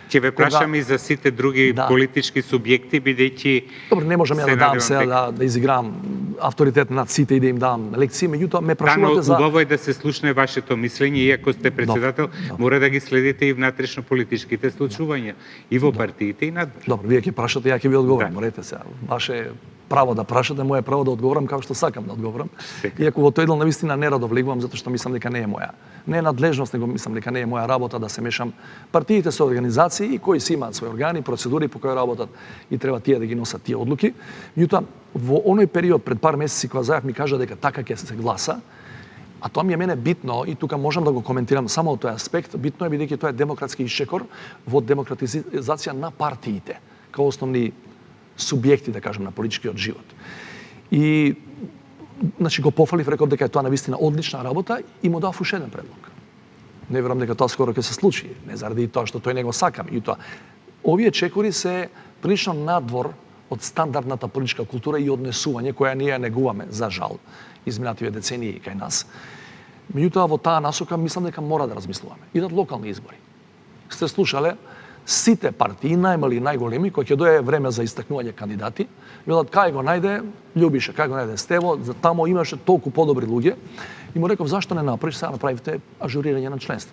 Ќе ве прашам и за сите други политички субјекти, бидејќи добро, не можам ја да дам сега да изиграм авторитет над сите и да им дам лекции, меѓутоа ме прашувате за убаво е да се слушне вашето мислење, иако сте председател, мора да ги следите и внатрешно политичките случувања и во партиите и надвор. Добро, вие ќе прашате, ја ќе ви одговорам, морете сега. Ваше право да прашате, моје право да одговорам како што сакам да одговорам. Иако во тој дел навистина не радо влегувам, затоа што мислам дека не е моја. Не е надлежност, него мислам дека не е моја работа да се мешам. Партиите се организации кои си имаат своји органи, процедури по кои работат и треба тие да ги носат тие одлуки. Меѓутоа, во оној период пред пар месеци кога заев ми кажа дека така ќе се гласа, а тоа ми е мене битно и тука можам да го коментирам само од тој аспект, битно е бидејќи тоа е демократски исчекор во демократизација на партиите како основни субјекти, да кажем, на политичкиот живот. И значи го пофалив, реков дека е тоа навистина одлична работа и му дав уште еден предлог. Не верувам дека тоа скоро ќе се случи, не заради тоа што тој не го сакам и тоа. Овие чекори се прилично надвор од стандардната политичка култура и однесување која ние ја негуваме за жал изминативе децении кај нас. Меѓутоа во таа насока мислам дека мора да размислуваме. Идат локални избори. Сте слушале сите партии, најмали и најголеми, кои ќе дое време за истакнување кандидати, велат кај го најде Љубиша, кај го најде Стево, за тамо имаше толку подобри луѓе, и му реков зашто не направиш сега направите ажурирање на членство.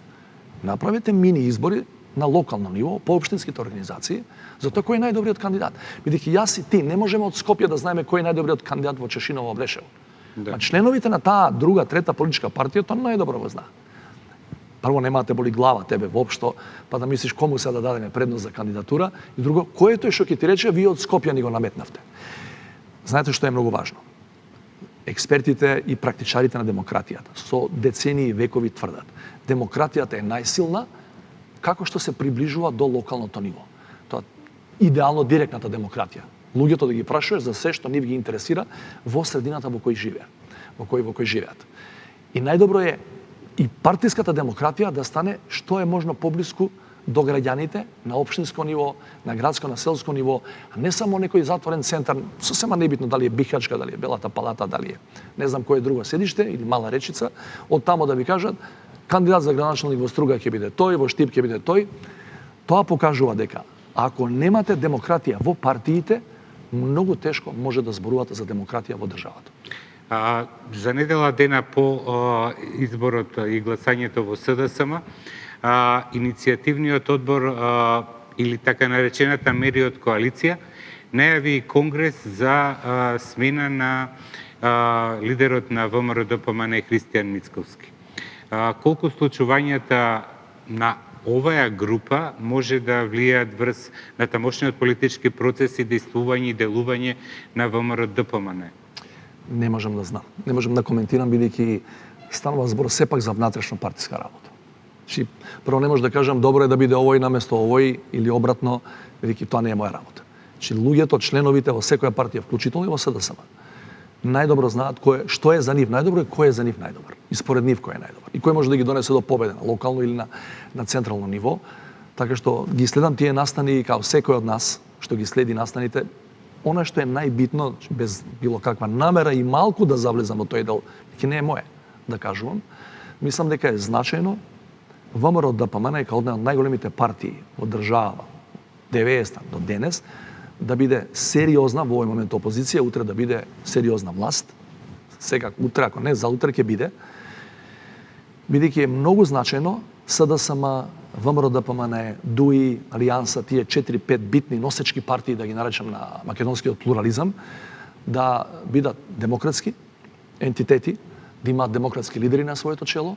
Направете мини избори на локално ниво, по општинските организации, за тоа кој е најдобриот кандидат. Бидејќи јас и ти не можеме од Скопје да знаеме кој е најдобриот кандидат во Чешиново Брешево. Да. Членовите на таа друга, трета политичка партија тоа најдобро го знаа. Прво, нема те боли глава тебе воопшто, па да мислиш кому се да дадеме предност за кандидатура, и друго, кој е тој што ќе ти рече вие од Скопје ни го наметнавте. Знаете што е многу важно? Експертите и практичарите на демократијата со децении и векови тврдат. Демократијата е најсилна како што се приближува до локалното ниво. Тоа идеално директната демократија. Луѓето да ги прашуваш за се што нив ги интересира во средината во кој живеат, во кој живеат. И најдобро е и партиската демократија да стане што е можно поблиску до граѓаните на општинско ниво, на градско, на селско ниво, а не само некој затворен центар, сосема небитно дали е Бихачка, дали е Белата палата, дали е не знам кој е друго седиште или Мала Речица, од тамо да ви кажат кандидат за градоначалник во Струга ќе биде тој, во Штип ќе биде тој. Тоа покажува дека ако немате демократија во партиите, многу тешко може да зборувате за демократија во државата. За недела дена по изборот и гласањето во СДСМ, иницијативниот одбор или така наречената Мериот коалиција најави конгрес за смена на лидерот на ВМРО-ДПМН Христијан Мицковски. Колку случувањата на оваа група може да влијаат врз на тамошниот политички процес и действување и делување на ВМРО-ДПМН? Не можам да знам. Не можам да коментирам, бидејќи станува збор сепак за внатрешно партиска работа. Значи, прво не може да кажам добро е да биде овој наместо овој или обратно, бидејќи тоа не е моја работа. Значи, луѓето, членовите во секоја партија, вклучително и во СДСМ, најдобро знаат што е за нив најдобро и кој е за нив најдобар. И според нив кој е најдобар. И кој може да ги донесе до победа на локално или на централно ниво. Така што ги следам тие настани као секој од нас што ги следи настаните. Она што е најбитно, без било каква намера и малку да завлезам во тој дел, ќе не е моје да кажувам, мислам дека е значајно ВМРО-ДПМН е као една од најголемите партии во држава 90 до денес да биде сериозна во овој момент опозиција, утре да биде сериозна власт. Сега утре, ако не за утре ќе биде, бидејќи е многу значајно СДСМ, ВМРО-ДПМН, ДУИ, Алијанса, тие 4-5 битни носечки партии, да ги наречам на македонскиот плурализам, да бидат демократски ентитети, да имаат демократски лидери на своето чело,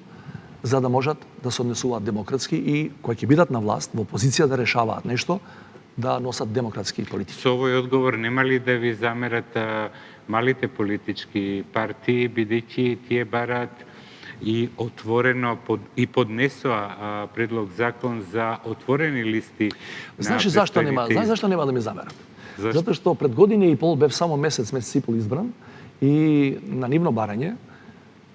за да можат да се однесуваат демократски и кои ќе бидат на власт, во опозиција да решаваат нешто, да носат демократски политики. Со овој одговор нема ли да ви замерат малите политички партии, бидејќи тие бараат и отворено и поднесоа предлог закон за отворени листи на Знаеш зашто нема да ми замерат? Затоа што пред година и пол бев само месец и пол избран и на нивно барање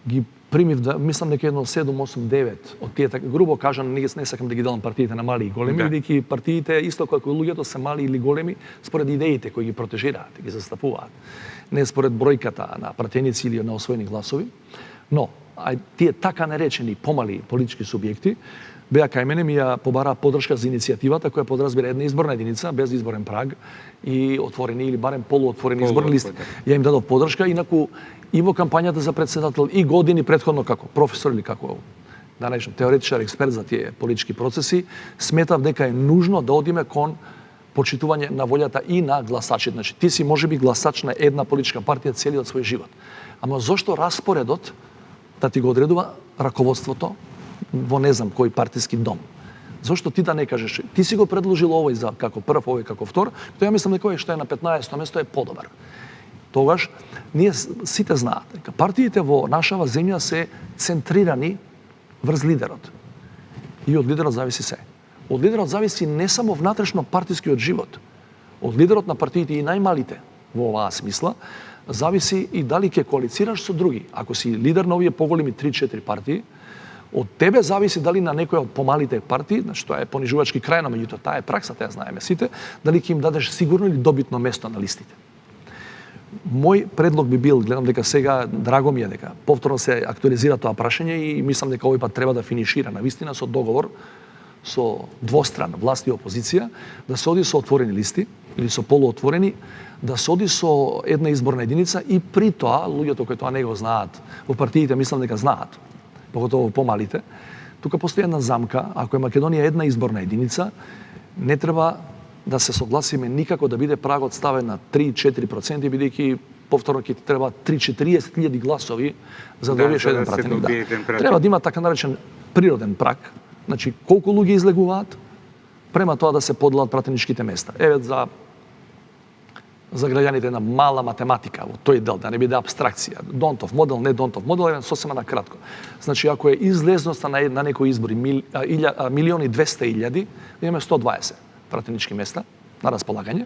ги примив, мислам дека едно 7, 8, 9 од тие, така грубо кажам, не сакам да ги делам партиите на мали и големи, бидејќи партиите исто како и луѓето се мали или големи според идеите кои ги протежираат, ги застапуваат, не според бројката на пратеници или на освоени гласови. Но тие така наречени помали политички субјекти беа кај мене, ми ја побараа поддршка за иницијативата која подразбира една изборна единица без изборен праг и отворени или барем полуотворени изборни листи. Ја им дадов поддршка, инаку и во кампањата за председател и години претходно како професор или како да наречам теоретичар, експерт за тие политички процеси, сметав дека е нужно да одиме кон почитување на волјата и на гласачите. Значи, ти си можеби гласач на една политичка партија целиот свој живот. Ама зошто распоредот да ти го одредува раководството во не знам кој партиски дом? Зошто ти да не кажеш, ти си го предложил овој за како прв, овој како втор, тоа ја мислам дека овој што е на 15-то место е подобар. Тогаш ние сите знаат дека партиите во нашава земја се центрирани врз лидерот. И од лидерот зависи се. Од лидерот зависи не само внатрешно партискиот живот. Од лидерот на партиите и најмалите во оваа смисла зависи и дали ќе коалицираш со други. Ако си лидер на овие поголеми 3-4 партии, од тебе зависи дали на некој од помалите партии, значи тоа е понижувачки крај, но меѓутоа таа е пракса, таа знаеме сите, дали ќе им дадеш сигурно или добитно место на листите. Мој предлог би бил, гледам дека сега драго ми е дека повторно се актуализира тоа прашање и мислам дека овој пат треба да финишира навистина со договор со двострана власт и опозиција, да се оди со отворени листи или со полуотворени, да се оди со една изборна единица и при тоа луѓето кои тоа не го знаат, во партиите мислам дека знаат, поготово помалите, тука постои една замка, ако е Македонија една изборна единица, не треба да се согласиме никако да биде прагот ставен на 3-4%, бидејќи повторно ќе ти треба 30-40.000 гласови за да добиеш еден пратеник. Треба да има така наречен природен праг, значи колку луѓе излегуваат, према тоа да се поделат пратеничките места. Еве за граѓаните на мала математика во тој дел, да не биде абстракција. Донтов модел, не Донтов модел, е сосема на кратко. Значи, ако е излезноста на некои избори 1.200.000, имаме 120 пратенички места, на располагање,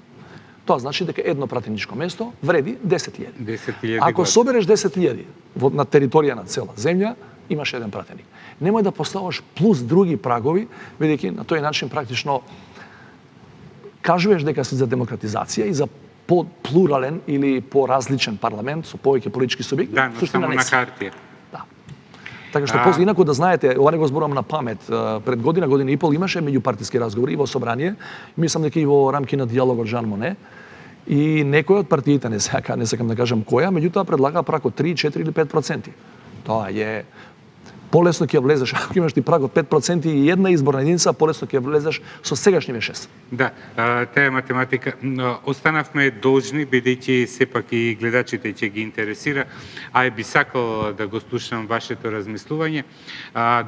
тоа значи дека едно пратеничко место вреди 10.000. 10.000 Ако гласа. собереш 10.000 на територија на цела земја, имаш еден пратеник. Немој да поставаш плюс други прагови, бидејќи на тој начин практично кажуваш дека си за демократизација и за по-плурален или по-различен парламент со повеќе политички субјекти. Да, но само на хартија. Да. Така што инаку да знаете, ова не го зборувам на памет, пред година и пол имаше меѓупартиски разговори и во собрание, мислам дека и во рамки на диалогот Жан Моне, и некој од партиите, не сакам да кажам која, меѓутоа предлага праг од 3, 4 или 5%. Тоа е полесно ќе влезеш, ако имаш ти праг од 5% и една изборна единица, полесно ќе влезеш со сегашниве 6. Да, таа математика. Останавме должни, бидејќи сепак и гледачите ќе ги интересира, а би сакал да го слушам вашето размислување.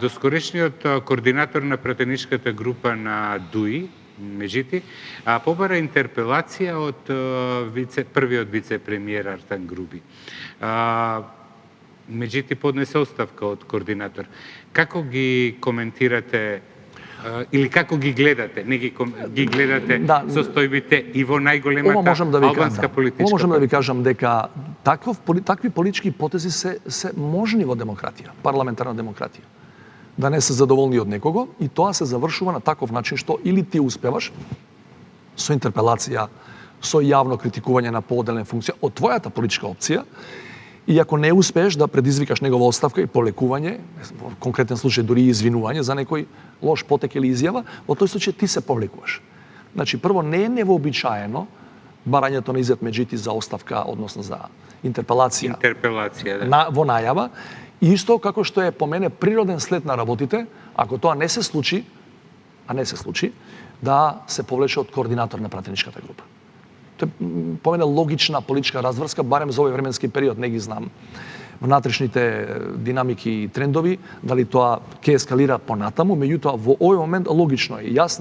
Доскорешниот координатор на пратеничката група на ДУИ, Меджити, побара интерпелација од првиот вице-премиер Артан Груби. Меджити поднесе оставка од координатор. Како ги коментирате или како ги гледате? Не ги гледате состојбите и во најголемата албанска политичка Ова можам да ви кажам дека такви политички потези се можни во демократија, парламентарна демократија. Да не се задоволни од некого и тоа се завршува на таков начин што или ти успеваш со интерпелација, со јавно критикување на поделена функција од твојата политичка опција, и ако не успееш да предизвикаш негова оставка и полекување, во конкретен случај дури и извинување за некој лош потек или изјава, во тој случај ти се повлекуваш. Значи, прво, не е невообичаено барањето на Изет Меджити за оставка, односно за интерпелација да. Во најава, и исто како што е по мене природен след на работите, ако тоа не се случи, да се повлече од координатор на пратеничката група. Тоа е по мене логична политичка разврска, барем за овој временски период, не ги знам внатрешните динамики и трендови, дали тоа ќе ескалира понатаму, меѓутоа во овој момент логично е. Јас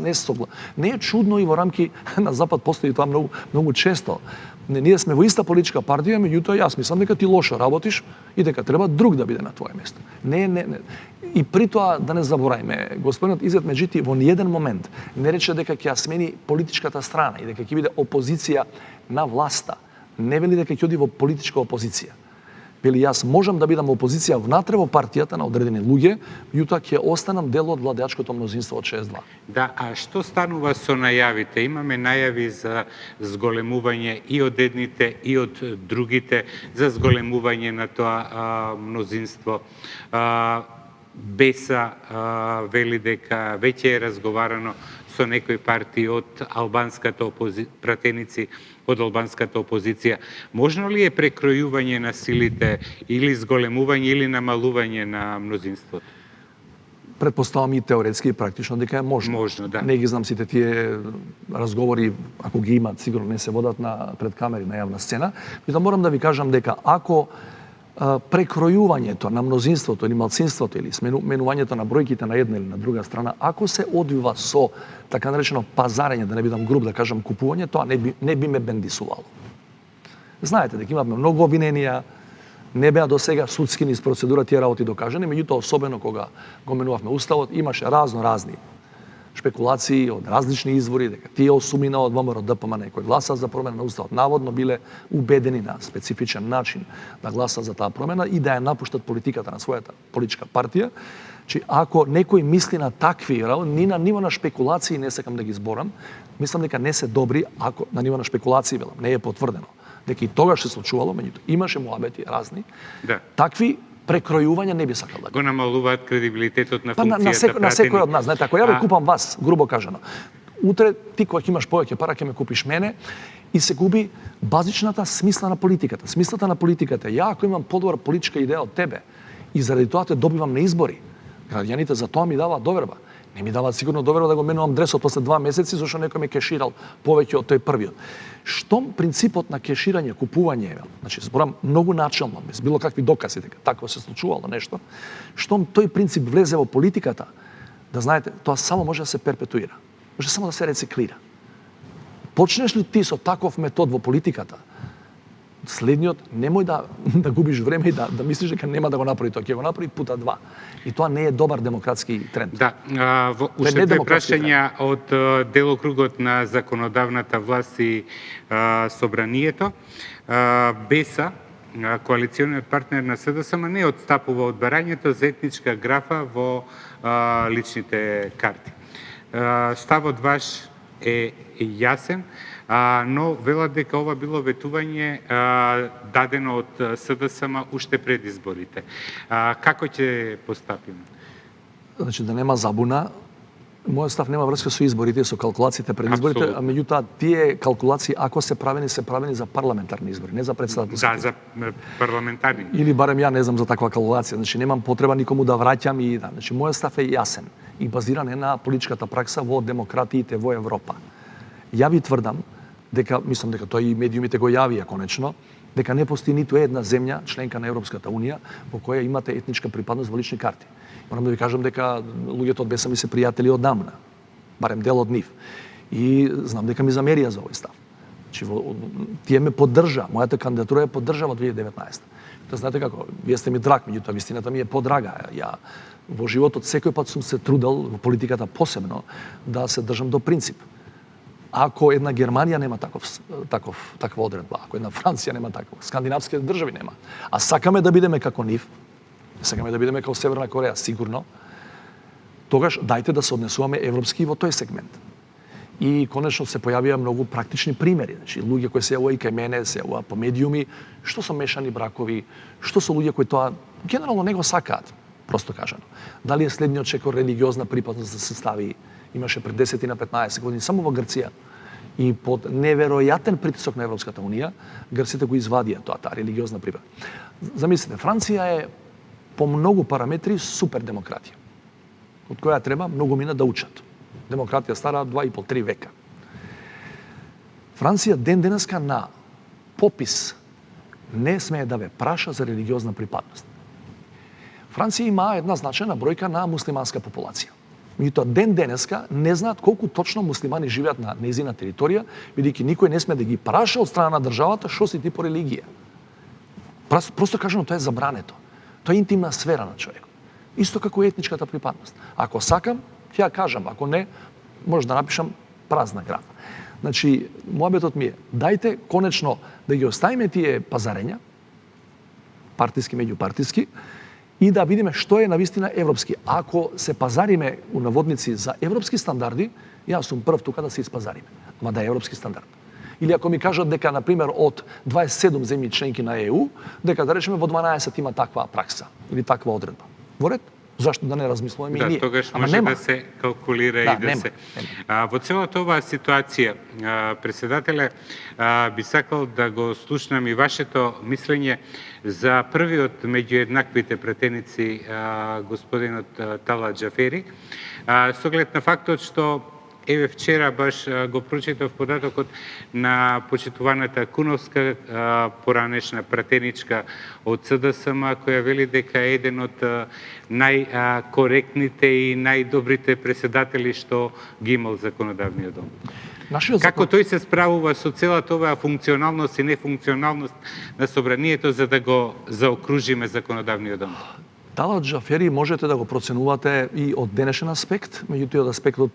не е чудно и во рамки на Запад постои тоа многу често. Ние сме во иста политичка партија, меѓутоа јас мислам дека ти лошо работиш и дека треба друг да биде на твое место. Не. И при тоа да не заборајме, господинот Изет Меджити во ниеден момент не рече дека ќе ја смени политичката страна и дека ќе биде опозиција на власта. Не вели дека ќе оди во политичка опозиција. Вели, јас можам да бидам опозиција внатре во партијата на одредени луѓе, меѓутоа ќе останам дел од владеачкото мнозинство од 62. Да, а што станува со најавите? Имаме најави за зголемување и од едните и од другите, за зголемување на тоа мнозинство. Беса вели дека веќе е разговарано со некои партии од албанската пратеници од албанската опозиција. Можно ли е прекројување на силите или зголемување или намалување на мнозинството? Предпоставам и теоретски и практично дека е можно. Можно, да. Не ги знам сите тие разговори, ако ги имат, сигурно не се водат пред камери на јавна сцена. Но морам да ви кажам дека ако прекројувањето на мнозинството или малцинството или сменувањето на бројките на една или на друга страна, ако се одвива со така наречено пазарење, да не бидам груб да кажам купување, тоа не би ме бендисувало. Знаете дека имаме многу обвиненија, не беа до сега судски низ процедура тие работи докажани, меѓутоа особено кога го менувавме уставот, имаше разни шпекулации од различни извори дека тие осумина од ВМРО ДПМН кои гласа за промена на уставот наводно биле убедени на специфичен начин да гласа за таа промена и да ја напуштат политиката на својата политичка партија. Че ако некој мисли на такви работи, ни на ниво на шпекулации не сакам да ги зборам, мислам дека не се добри ако на ниво на шпекулации велам, не е потврдено. Дека и тогаш се случувало, меѓутоа имаше муабети разни. Да. Такви прекројувања не би сакал да го намалуваат кредибилитетот на функцијата на секој од нас. Знаете, ако ја купам вас, грубо кажано, утре ти кога имаш повеќе пара ќе ме купиш мене и се губи базичната смисла на политиката. Смислата на политиката е ја ако имам подобра политичка идеја од тебе и заради тоа те добивам на избори, граѓаните за тоа ми даваат доверба. Не ми даваат сигурно доверба да го менувам дресот после 2 месеци зашто некој ме кеширал повеќе од тој првиот. Штом принципот на кеширање, купување, значи зборам многу начелно, без било какви докази дека такво се случувало нешто, штом тој принцип влезе во политиката, да знаете, тоа само може да се перпетуира. Може само да се рециклира. Почнеш ли ти со таков метод во политиката, следниот, немој да губиш време и да мислиш дека нема да го направи тоа, ќе го направи пута два. И тоа не е добар демократски тренд. Да, уште две прашања од делокругот на законодавната власт и собранието. БЕСА, коалициониот партнер на СДСМ, не отстапува од барањето за етничка графа во личните карти. Ставот ваш е јасен, но велат дека ова било ветување дадено од СДСМ уште пред изборите. Како ќе постапиме? Значи, да нема забуна, мојот став нема врска со изборите, со калкулациите пред изборите, а меѓутоа тие калкулации ако се правени за парламентарни избори, не за претседателски. Да, за парламентарни. Или барем ја не знам за таква калкулација, значи немам потреба никому да враќам и да. Значи мојот став е јасен и базиран е на политичката пракса во демократиите во Европа. Ја ви тврдам дека, мислам дека тоа и медиумите го јавија конечно, дека не постои ниту една земја, членка на Европската унија, во која имате етничка припадност во лични карти. Морам да ви кажам дека луѓето од БЕСА ми се пријатели одамна, барем дел од нив. И знам дека ми замерија за овој став. Значи, тие ме поддржа, мојата кандидатура ја поддржа во 2019. Тоа знаете како, вие сте ми драг, меѓутоа вистината ми е подрага. Ја во животот секој пат сум се трудел, во политиката посебно, да се држам до принцип. Ако една Германија нема таква одредба, ако една Франција нема таква, скандинавските држави нема, а сакаме да бидеме како нив, сакаме да бидеме како Северна Кореја, сигурно, тогаш дајте да се однесуваме европски во тој сегмент. И конечно се појавија многу практични примери. Значи, луѓе кои се јавува и кај мене, се јавува по медиуми, што со мешани бракови, што со луѓе кои тоа генерално не го сакаат, просто кажано. Дали е следниот чекор религиозна припадност да се стави, имаше пред 10 на 15 години само во Грција и под неверојатен притисок на Европската унија, грците го извадија тоа, таа религиозна припадност. Замислете, Франција е по многу параметри супер демократија, од која треба многу мина да учат. Демократија стара 2,5-3 века. Франција ден денеска на попис не смее да ве праша за религиозна припадност. Франција има една значајна бројка на муслиманска популација. Меѓутоа ден денеска не знаат колку точно муслимани живеат на нејзина територија, бидејќи никој не сме да ги праша од страна на државата што си ти по религија. Просто кажано, тоа е забрането. Тоа е интимна сфера на човекот. Исто како и етничката припадност. Ако сакам, ќе ја кажам, ако не, може да напишам празна графа. Значи, мојабетот ми е, дајте конечно да ги оставиме тие пазарења, партиски, меѓупартиски, и да видиме што е навистина европски. Ако се пазариме у наводници за европски стандарди, јас сум прв тука да се испазариме, ама да е европски стандард. Или ако ми кажат дека, например, од 27 земји членки на ЕУ, дека да речеме во 12 има таква пракса или таква одредба. Во ред? Зашто да не размислуваме и ние? Да, тогаш може да се калкулира и да се... Во целата оваа ситуација, председателе, би сакал да го слушнам и вашето мислење за првиот меѓу еднаквите пратеници, господинот Талат Џафери, со оглед на фактот што еве вчера баш го прочитав податокот на почитуваната Куновска, поранешна пратеничка од СДСМ, која вели дека е еден од најкоректните и најдобрите председатели што ги имал законодавниот дом. Како тој се справува со целата оваа функционалност и нефункционалност на собранието за да го заокружиме законодавниот дом? Талат Џафери можете да го проценувате и од денешен аспект, меѓутоа од аспектот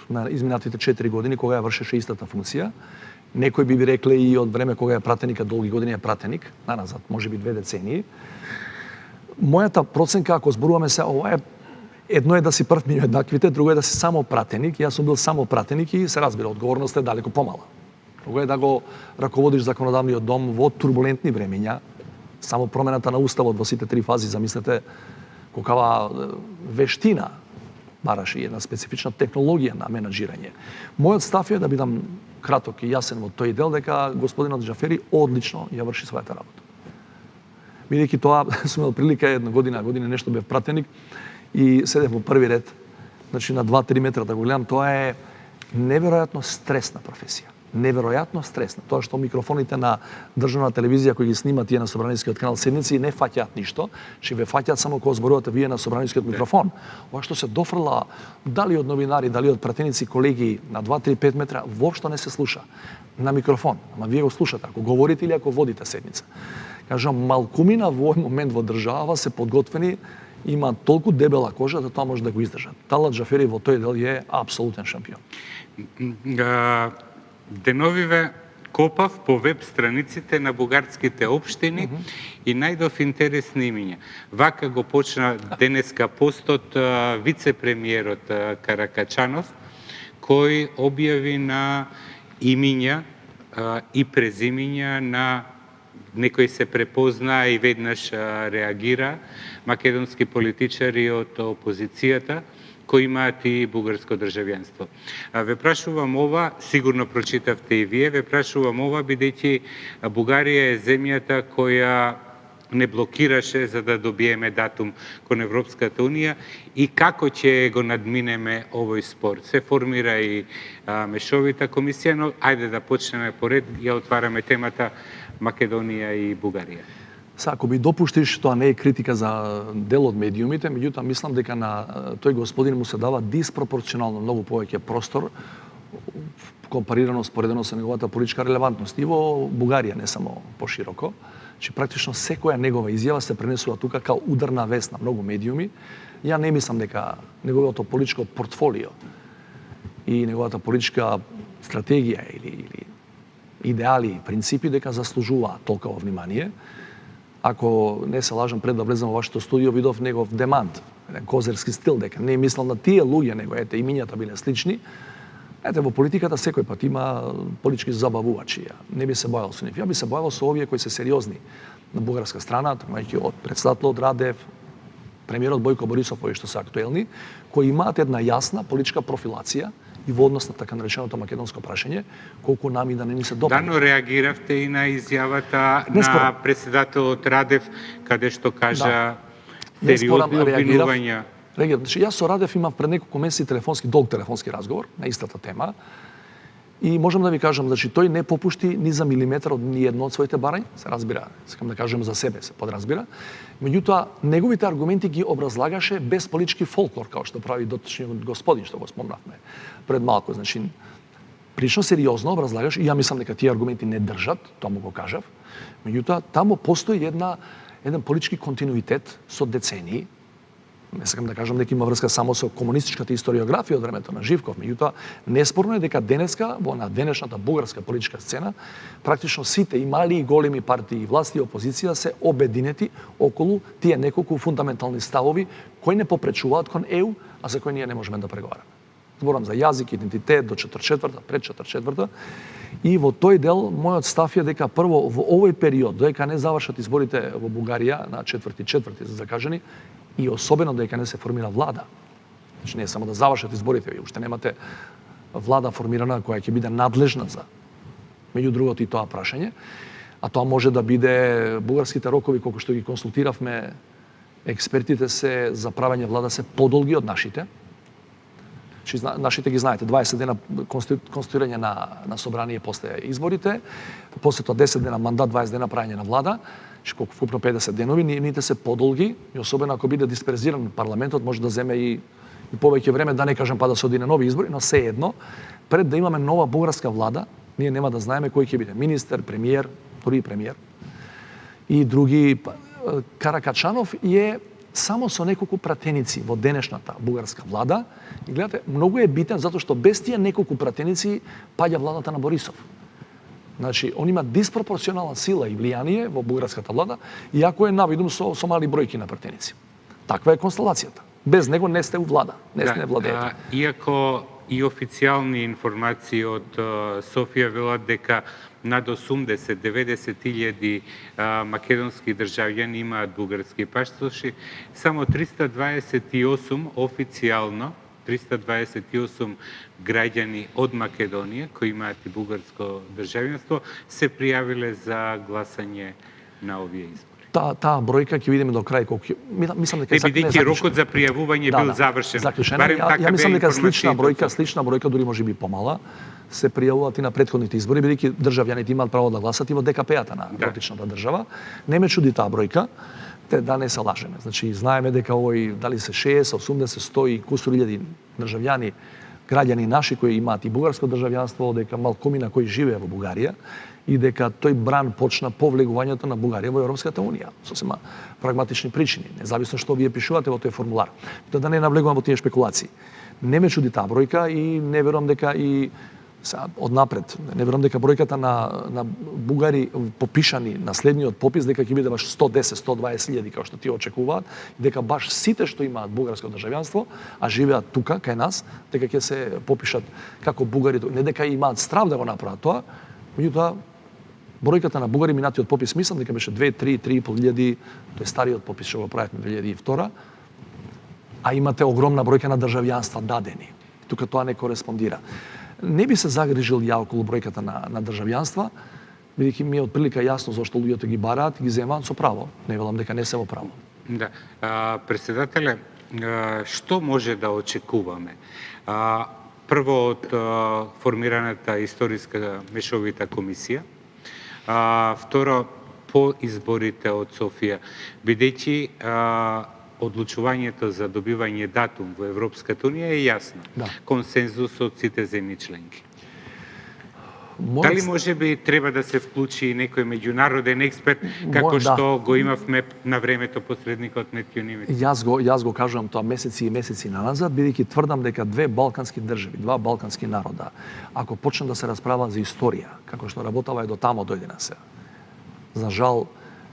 на изминатите 4 години кога ја вршеше истата функција. Некој би рекле и од време кога е пратеник, долги години е пратеник, наназад, можеби 2 децении. Мојата проценка, ако зборуваме се, ова е едно е да си прв меѓу еднаквите, друго е да си само пратеник. Јас сум бил само пратеник и се разбира, одговорноста е далеко помала. Друго е да го раководиш законодавниот дом во турбулентни времења. Само промената на уставот во сите 3 фази, замислете колкава вештина бараше и една специфична технологија на менаџирање. Мојот став е да бидам краток и јасен во тој дел дека господинот Џафери одлично ја врши својата работа. Бидејќи тоа сум имал прилика една година нешто бев пратеник и седев во први ред, значи на 2-3 метра да го гледам, тоа е неверојатно стресна професија. неверојатно стресна. Тоа што микрофоните на државна телевизија кои ги снимат тие на Собранискиот канал седници не фаќаат ништо, че ве фаќаат само кога зборувате вие на Собранискиот микрофон. Ова што се дофрла дали од новинари, дали од пратеници, колеги на 2-3-5 метра, воопшто не се слуша на микрофон. Ама вие го слушате ако говорите или ако водите седница. Кажам, малкумина во овој момент во држава се подготвени, има толку дебела кожа да тоа може да го издржат. Талат Џафери во тој дел е апсолутен шампион. Деновиве копав по веб страниците на бугарските општини и најдов интересни имиња. Вака го почна денеска постот вице-премиерот Каракачанов, кој објави на имиња и презимиња на некој се препозна и веднаш реагира, македонски политичари од опозицијата, кои имаат и бугарско државјанство. Ве прашувам ова, сигурно прочитавте и вие, ве прашувам ова, бидејќи Бугарија е земјата која не блокираше за да добиеме датум кон Европската Унија и како ќе го надминеме овој спор. Се формира и мешовита комисија, но ајде да почнеме поред, ја отвараме темата Македонија и Бугарија. Ако би допуштиш, тоа не е критика за дел од медиумите, меѓутоа мислам дека на тој господин му се дава диспропорционално многу повеќе простор компарирано споредено со неговата политичка релевантност и во Бугарија, не само пошироко, че практично секоја негова изјава се пренесува тука као ударна вест на многу медиуми. Ја не мислам дека неговото политичко портфолио и неговата политичка стратегија или идеали и принципи дека заслужуваат толкова внимание. Ако не се лажам, пред да влезам во вашето студио, видов негов демант, еден козерски стил, дека не мислам на тие луѓе, него ете имињата биле слични. Ете, во политиката секој пат има политички забавувачи. Не би се бојал со нив. Ја би се бојал со овие кои се сериозни на бугарска страна, тргнувајќи од председателот Радев, премиерот Бојко Борисов, кои што се актуелни, кои имаат една јасна политичка профилација и во однос на така нареченото македонско прашање, колку нам и да не ни се допаѓа. Дано реагиравте и на изјавата на председателот Радев, каде што кажа сериозни обвинувања. Значи, јас со Радев имав пред неколку месеци долг телефонски разговор на истата тема и можам да ви кажам, значи тој не попушти ни за милиметар од ни едно од своите барања, се разбира, сакам да кажем за себе, се подразбира. Меѓутоа, неговите аргументи ги образлагаше без политички фолклор, како што прави доточниот господин, што го спомнавме пред малку. Значи, прилично сериозно образлагаш, и ја мислам дека тие аргументи не држат, тоа му го кажав. Меѓутоа, таму постои еден политички континуитет со децении. Не сакам да кажам дека има врска само со комунистичката историографија од времето на Живков, меѓутоа неспорно е дека денеска на денешната бугарска политичка сцена практично сите и мали и големи партии, власти и опозиција се обединети околу тие неколку фундаментални ставови кои не попречуваат кон ЕУ, а за кои ние не можеме да преговараме. Зборам за јазик, идентитет до 44-та, пред 44-та. И во тој дел мојот став е дека прво во овој период, додека не завршат изборите во Бугарија на 4-4 за закажани, и особено дека не се формира влада. Значи не само да завршат изборите, вие уште немате влада формирана која ќе биде надлежна за меѓу другото и тоа прашање, а тоа може да биде бугарските рокови колку што ги консултиравме експертите се за правење влада се подолги од нашите. Нашите ги знаете, 20 дена конституирање на собрание после изборите, после тоа 10 дена мандат, 20 дена правење на влада, колку вкупно 50 денови, ните се подолги, и особено ако биде дисперзиран парламентот, може да земе и повеќе време, да не кажам па да се оди на нови избори, но се едно, пред да имаме нова бугарска влада, ние нема да знаеме кој ќе биде министер, премиер, дури и премиер, и други. Каракачанов е само со неколку пратеници во денешната бугарска влада, и гледате, многу е битен, затоа што без тие неколку пратеници паѓа владата на Борисов. Значи, он има диспропорционална сила и влијание во бугарската влада, иако е навидум со мали бројки на пратеници. Таква е констелацијата. Без него не сте у влада, не сте владеете. Иако и официјални информации од Софија велат дека над 80-90 илјади македонски државјани имаат бугарски паштоши, само 328 официјално 328 граѓани од Македонија кои имаат и бугарско државјанство се пријавиле за гласање на овие избори. Таа бројка ќе видиме до крај колку мислам дека бидејќи рокот за пријавување бил завршен. Заклучена. Ја мислам дека слична бројка дури може би помала. се пријавуваат и на претходните избори, бидејќи државјаните имаат право да гласат и во ДКП-ата на дотичната држава. Не ме чуди таа бројка, да не се лажеме. Значи, знаеме дека овој, дали се 60, 80, 100 и кусур илјади државјани, граѓани наши кои имаат и бугарско државјанство, дека малкумина кои живее во Бугарија и дека тој бран почна по влегувањето на Бугарија во Европската унија. Сосема прагматични причини, независно што вие пишувате во тој формулар. Да не навлегувам во тие шпекулации. Не ме чуди таа бројка и не верувам дека и однапред, не верувам дека бројката на бугари попишани на следниот попис дека ќе биде баш 110-120 илјади како што тие очекуваат, дека баш сите што имаат бугарско државјанство, а живеат тука кај нас, дека ќе се попишат како бугари, не дека имаат страв да го направат тоа, меѓутоа бројката на бугари минатиот попис мислам дека беше 2-3,5 илјади, тој стариот попис што го правевме 2002, а имате огромна бројка на државјанства дадени. Тука тоа не кореспондира. Не би се загрижил ја околу бројката на државјанства, бидејќи ми е отприлика јасно зашто луѓето ги бараат и ги земаат со право. Не велам дека не се во право. Да. Председателе, што може да очекуваме? Прво од формираната историска мешовита комисија, второ по изборите од Софија, бидејќи одлучувањето за добивање датум во Европската унија е јасно. Да. Консензус од сите земји членки. Дали може би треба да се вклучи некој меѓународен експерт, како што го имавме на времето посредникот Метју Нимец? Јас го кажувам тоа месеци и месеци назад, бидејќи тврдам дека две балкански држави, два балкански народа, ако почнат да се расправаат за историја, како што работава и до тамо дојдена се. За жал,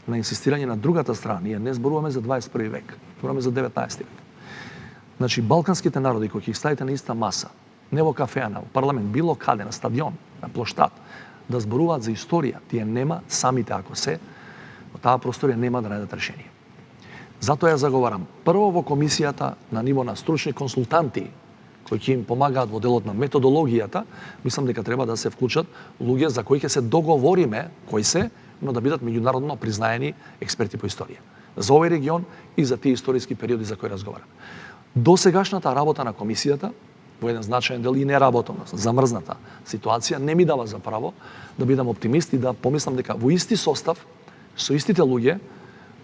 на инсистирање на другата страна, ние не зборуваме за 21 век, зборуваме за 19 век. Значи, балканските народи кои ќе их ставите на иста маса, не во кафеа, на парламент, било каде, на стадион, на плоштад, да зборуваат за историја, тие нема, самите ако се, во таа просторија нема да најдат решение. Затоа ја заговарам, прво во комисијата на ниво на стручни консултанти, кои ќе им помагаат во делот на методологијата, мислам дека треба да се вклучат луѓе за кои ќе се договориме, кои се, но да бидат меѓународно признаени експерти по историја. За овој регион и за тие историски периоди за кои разговараме. Досегашната работа на комисијата, во еден значаен дел и неработеност, замрзната ситуација, не ми дава за право да бидам оптимист и да помислам дека во исти состав, со истите луѓе,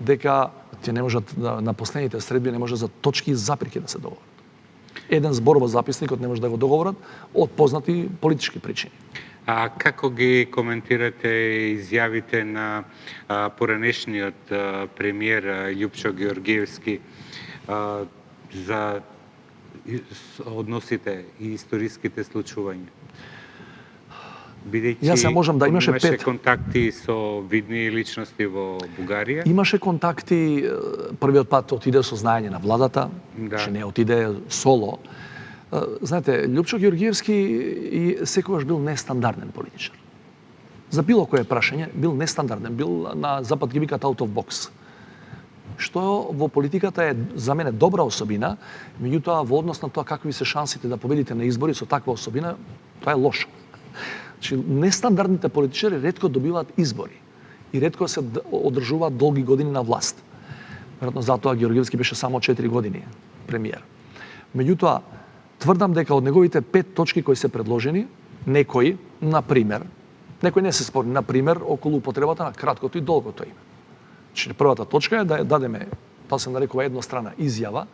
дека тие не можат на последните средби не може за точки и запирки да се договорат. Еден збор во записникот не може да го договорат од познати политички причини. А како ги коментирате изјавите на поранешниот премиер Љупчо Георгиевски за односите и историските случувања? Бидејќи Јас можам да имаше контакти со видни личности во Бугарија. Имаше контакти, првиот пат отиде со знаење на владата, че не отиде соло. Знаете, Љупчо Георгиевски и секогаш бил нестандарден политичар. За било кое прашање бил нестандарден, бил на запад ги викаат out of box. Што во политиката е за мене добра особина, меѓутоа во однос на тоа какви се шансите да победите на избори со таква особина, тоа е лошо. Значи, нестандардните политичари ретко добиваат избори и ретко се одржуваат долги години на власт. Веројатно затоа Георгиевски беше само 4 години премиер. Меѓутоа, тврдам дека од неговите 5 точки кои се предложени, некои, например, некои не се спорни, например, околу употребата на краткото и долгото име. Значи, првата точка е да дадеме, тоа се нарекува еднострана изјава,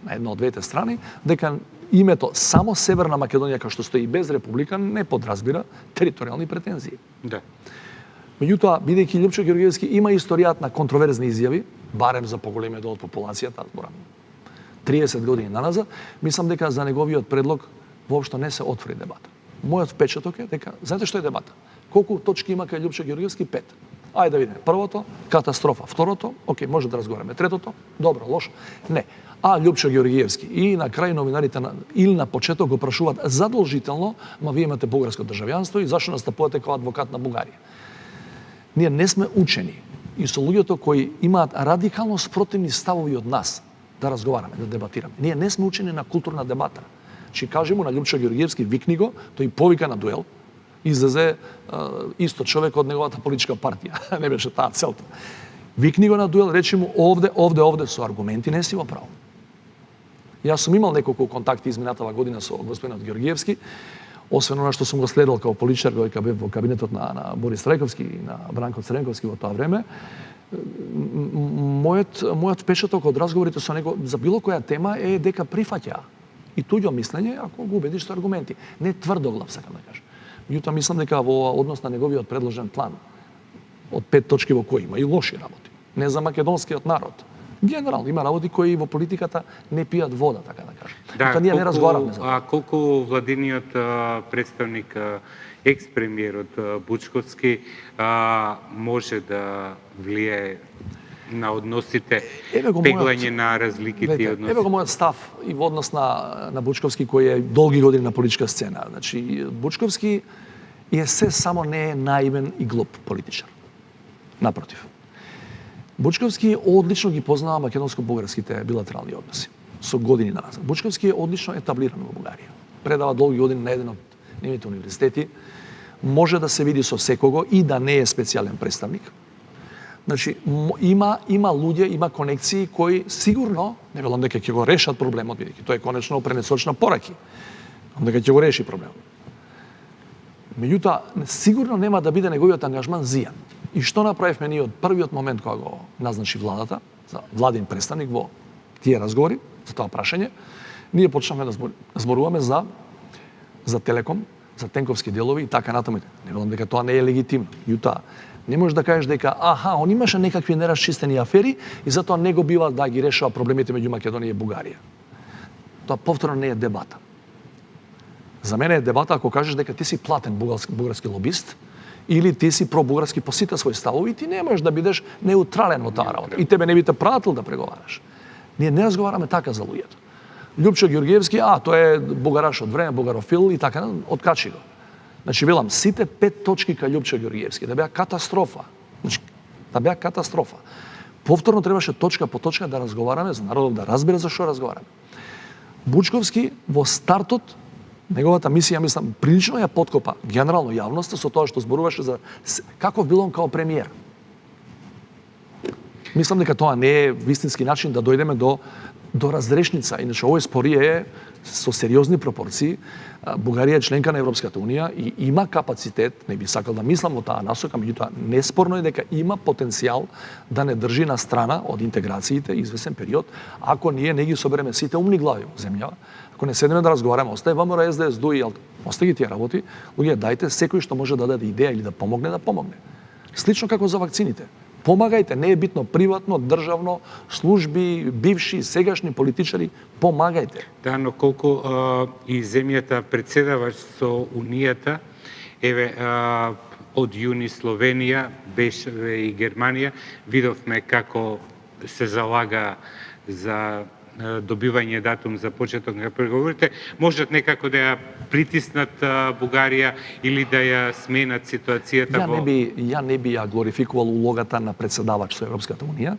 на една од двете страни, дека името само Северна Македонија, како што стои без република, не подразбира територијални претензии. Да. Меѓутоа, бидејќи Љупчо Георгиевски има историјат на контроверзни изјави, барем за поголемиот дел од популацијата, зборам 30 години наназад, мислам дека за неговиот предлог воопшто не се отвори дебата. Мојот впечаток е дека, знаете што е дебата? Колку точки има кај Љупчо Георгиевски? 5. Ајде да видиме. Првото, катастрофа. Второто, окей, може да разговараме. Третото, добро, лошо. Не. А Љупчо Георгиевски и на крај новинарите или на почеток го прашуваат задолжително, ма вие имате бугарско државјанство и зашто настапувате како адвокат на Бугарија? Ние не сме учени и со луѓето кои имаат радикално спротивни ставови од нас да разговараме, да дебатираме. Ние не сме учени на културна дебата. Чи кажи му на Љупчо Георгиевски, викни го, тој повика на дуел, излезе исто човек од неговата политичка партија. Не беше таа целта. Викни го на дуел, речи му овде со аргументи, не си во право. Јас сум имал неколку контакти изминатава година со господинот Георгиевски. освен она што сум го следел као политичар во кабинетот на Борис Трајковски и на Бранко Цренковски во тоа време, мојот впечаток од разговорите со него за било која тема е дека прифаќа и туѓо мислење ако го убедиш со аргументи. Не тврдоглав, сакам да кажам. Меѓутоа мислам дека во однос на неговиот предложен план од 5 точки во кои има и лоши работи. Не за македонскиот народ. Генерално има работи кои во политиката не пијат вода, така да кажам. Да, ние не разговаравме за тоа. Колку владиниот представник, екс-премиерот Бучковски може да влијае на односите, пеглање на разликите и односите? Еве го мојот став и во однос на Бучковски, кој е долги години на политичка сцена. Значи, Бучковски е се само не е наивен и глуп политичар. Напротив. Бучковски одлично ги познава македонско-бугарските билатерални односи со години назад. Бучковски е одлично етаблиран во Бугарија. Предава долги години на еден од нивните универзитети. Може да се види со секого и да не е специјален представник. Значи, има луѓе, има конекции кои сигурно, не велам дека ќе го решат проблемот, бидејќи тоа е конечно пренесоч на пораки, дека ќе го реши проблемот. Меѓутоа, сигурно нема да биде неговиот ангажман зијан. И што направивме ние од првиот момент кога го назначи владата, за владин представник во тие разговори, за тоа прашање, ние почнавме да зборуваме за Телеком, за тенковски делови и така натаму. Не велам дека тоа не е легитимно. Меѓутоа, не можеш да кажеш дека он имаше некакви нерасчистени афери и затоа не го бива да ги решава проблемите меѓу Македонија и Бугарија. Тоа повторно не е дебата. За мене е дебата ако кажеш дека ти си платен бугарски лобист или ти си пробугарски по сите своји ставови и ти не можеш да бидеш неутрален во таа работа. И тебе не би те пратил да преговараш. Ние не разговараме така за луѓето. Љупчо Ѓорѓиевски, тоа е бугараш од време, бугарофил и така, откачи го. Значи, велам, сите 5 точки кај Љупчо Ѓорѓиевски, да беа катастрофа. Значи, да беа катастрофа. Повторно требаше точка по точка да разговараме, за народот да разбере за што разговараме. Бучковски во стартот, неговата мисија, мислам, прилично ја подкопа генерално јавноста со тоа што зборуваше за каков бил он као премиер. Мислам дека тоа не е вистински начин да дојдеме до разрешница. Иначе овој спор е со сериозни пропорции. Бугарија е членка на Европската унија и има капацитет, не би сакал да мислам во таа насока, меѓутоа неспорно е дека има потенцијал да не држи на страна од интеграциите извесен период, ако ние не ги собереме сите умни глави во земјава, ако не седеме да разговараме, остае ВМРО, СДС, ДУИ, остаги тие работи, луѓе, дајте секој што може да даде идеја или да помогне. Слично како за вакцините. Помагајте, не е битно приватно, државно, служби, бивши, сегашни политичари, помагајте. Да, но колку и земјата председава со Унијата, еве од јуни Словенија, беше и Германија, видовме како се залага за добивање датум за почеток на преговорите, можат некако да ја притиснат Бугарија или да ја сменат ситуацијата Ја не би ја глорификувал улогата на председавач со Европската унија.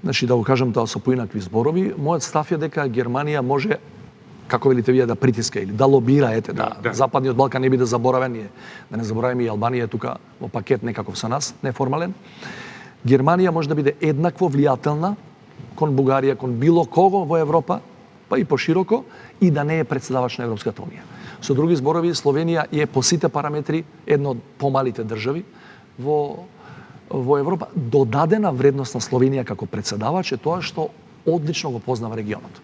Значи, да го кажам тоа со поинакви зборови, мојот став е дека Германија може, како велите вие, да притиска или да лобира, да. Западниот Балкан не биде заборавен, да не забораваме и Албанија е тука во пакет некаков со нас, неформален. Германија може да биде еднакво влијателна кон Бугарија, кон било кого во Европа, па и пошироко, и да не е председавач на Европската унија. Со други зборови, Словенија е по сите параметри една од помалите држави во Европа. Додадена вредност на Словенија како председавач е тоа што одлично го познава регионот.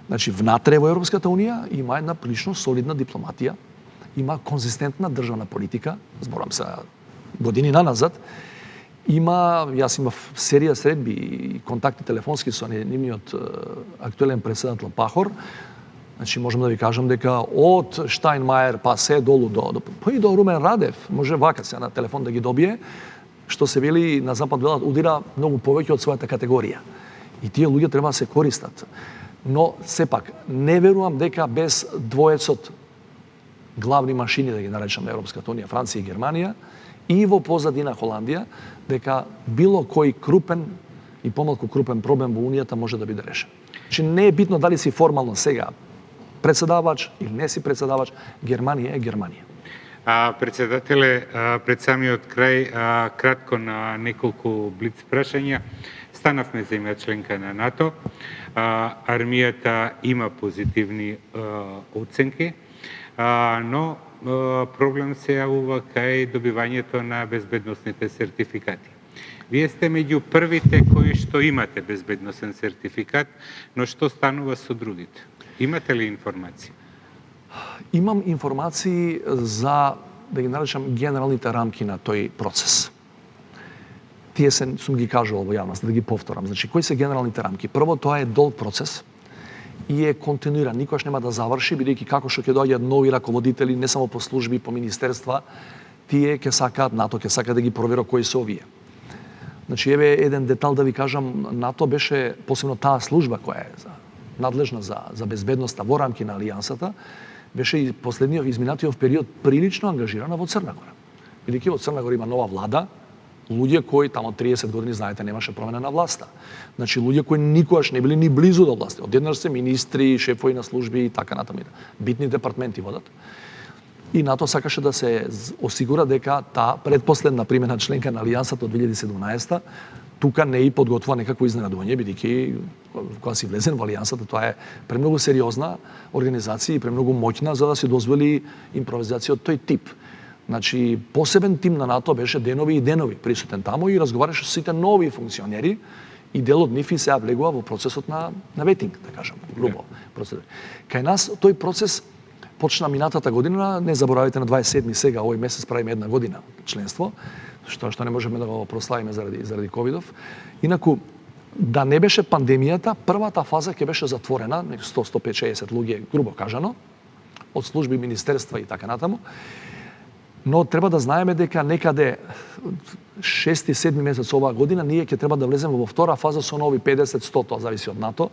Значи, внатре во Европската унија има една прилично солидна дипломатија, има конзистентна државна политика, зборам се години наназад, јас имав серија средби и контакти телефонски со нивниот актуелен председател Пахор. Значи, можам да ви кажам дека од Штајнмајер па се долу па и до Румен Радев, може вака се на телефон да ги добие, што се вели на Запад велат удира многу повеќе од својата категорија. И тие луѓе треба да се користат. Но сепак не верувам дека без двоецот главни машини, да ги наречам, на Европската унија, Франција и Германија, и во позадина Холандија, дека било кој крупен и помалку крупен проблем во Унијата може да биде решен. Значи, не е битно дали си формално сега председавач или не си председавач, Германија е Германија. Председателе, пред самиот крај, кратко на неколку блиц прашања. Станавме земја членка на НАТО. Армијата има позитивни оценки. Но проблем се јавува кај добивањето на безбедносните сертификати. Вие сте меѓу првите кои што имате безбедносен сертификат, но што станува со другите? Имате ли информација? Имам информации за, да ги наречам, генералните рамки на тој процес. Тие сум ги кажувал во јавност, да ги повторам. Значи, кои се генералните рамки? Прво, тоа е долг процес и е континуиран, никош нема да заврши, бидејќи како што ќе доаѓаат нови раководители, не само по служби, по министерства, тие ќе сакаат, НАТО ќе сака да ги провера кои се овие. Значи, еве еден детал да ви кажам, НАТО беше, посебно таа служба која е надлежна за безбедноста во рамки на Алијансата, беше и последниот изминатиот период прилично ангажирана во Црна Гора. Бидејќи во Црна Гора има нова влада, луѓе кои тамо 30 години, знаете, немаше промена на власта. Значи, луѓе кои никогаш не били ни близу до власта. Одеднаш се министри, шефови на служби и така натаму. Битни департменти водат. И НАТО сакаше да се осигура дека таа предпоследна примена членка на Алијансата од 2017 тука не и подготвува некакво изненадување, бидејќи кога си влезен во Алијансата, тоа е премногу сериозна организација и премногу моќна за да се дозволи импровизација од тој тип. Значи, посебен тим на НАТО беше денови и денови присутен таму и разговараше со сите нови функционери и дел од нив и сега влегува во процесот на ветинг, да кажам, грубо. Кај нас тој процес почна минатата година, не заборавајте на 27 сега, овој месец правиме една година членство, што не можеме да го прославиме заради ковидов. Инаку, да не беше пандемијата, првата фаза ќе беше затворена, 100-150-60 луѓе, грубо кажано, од служби, министерства и така натаму. Но треба да знаеме дека некаде 6-7 месец оваа година ние ќе треба да влеземе во втора фаза со нови 50-100, тоа зависи од НАТО,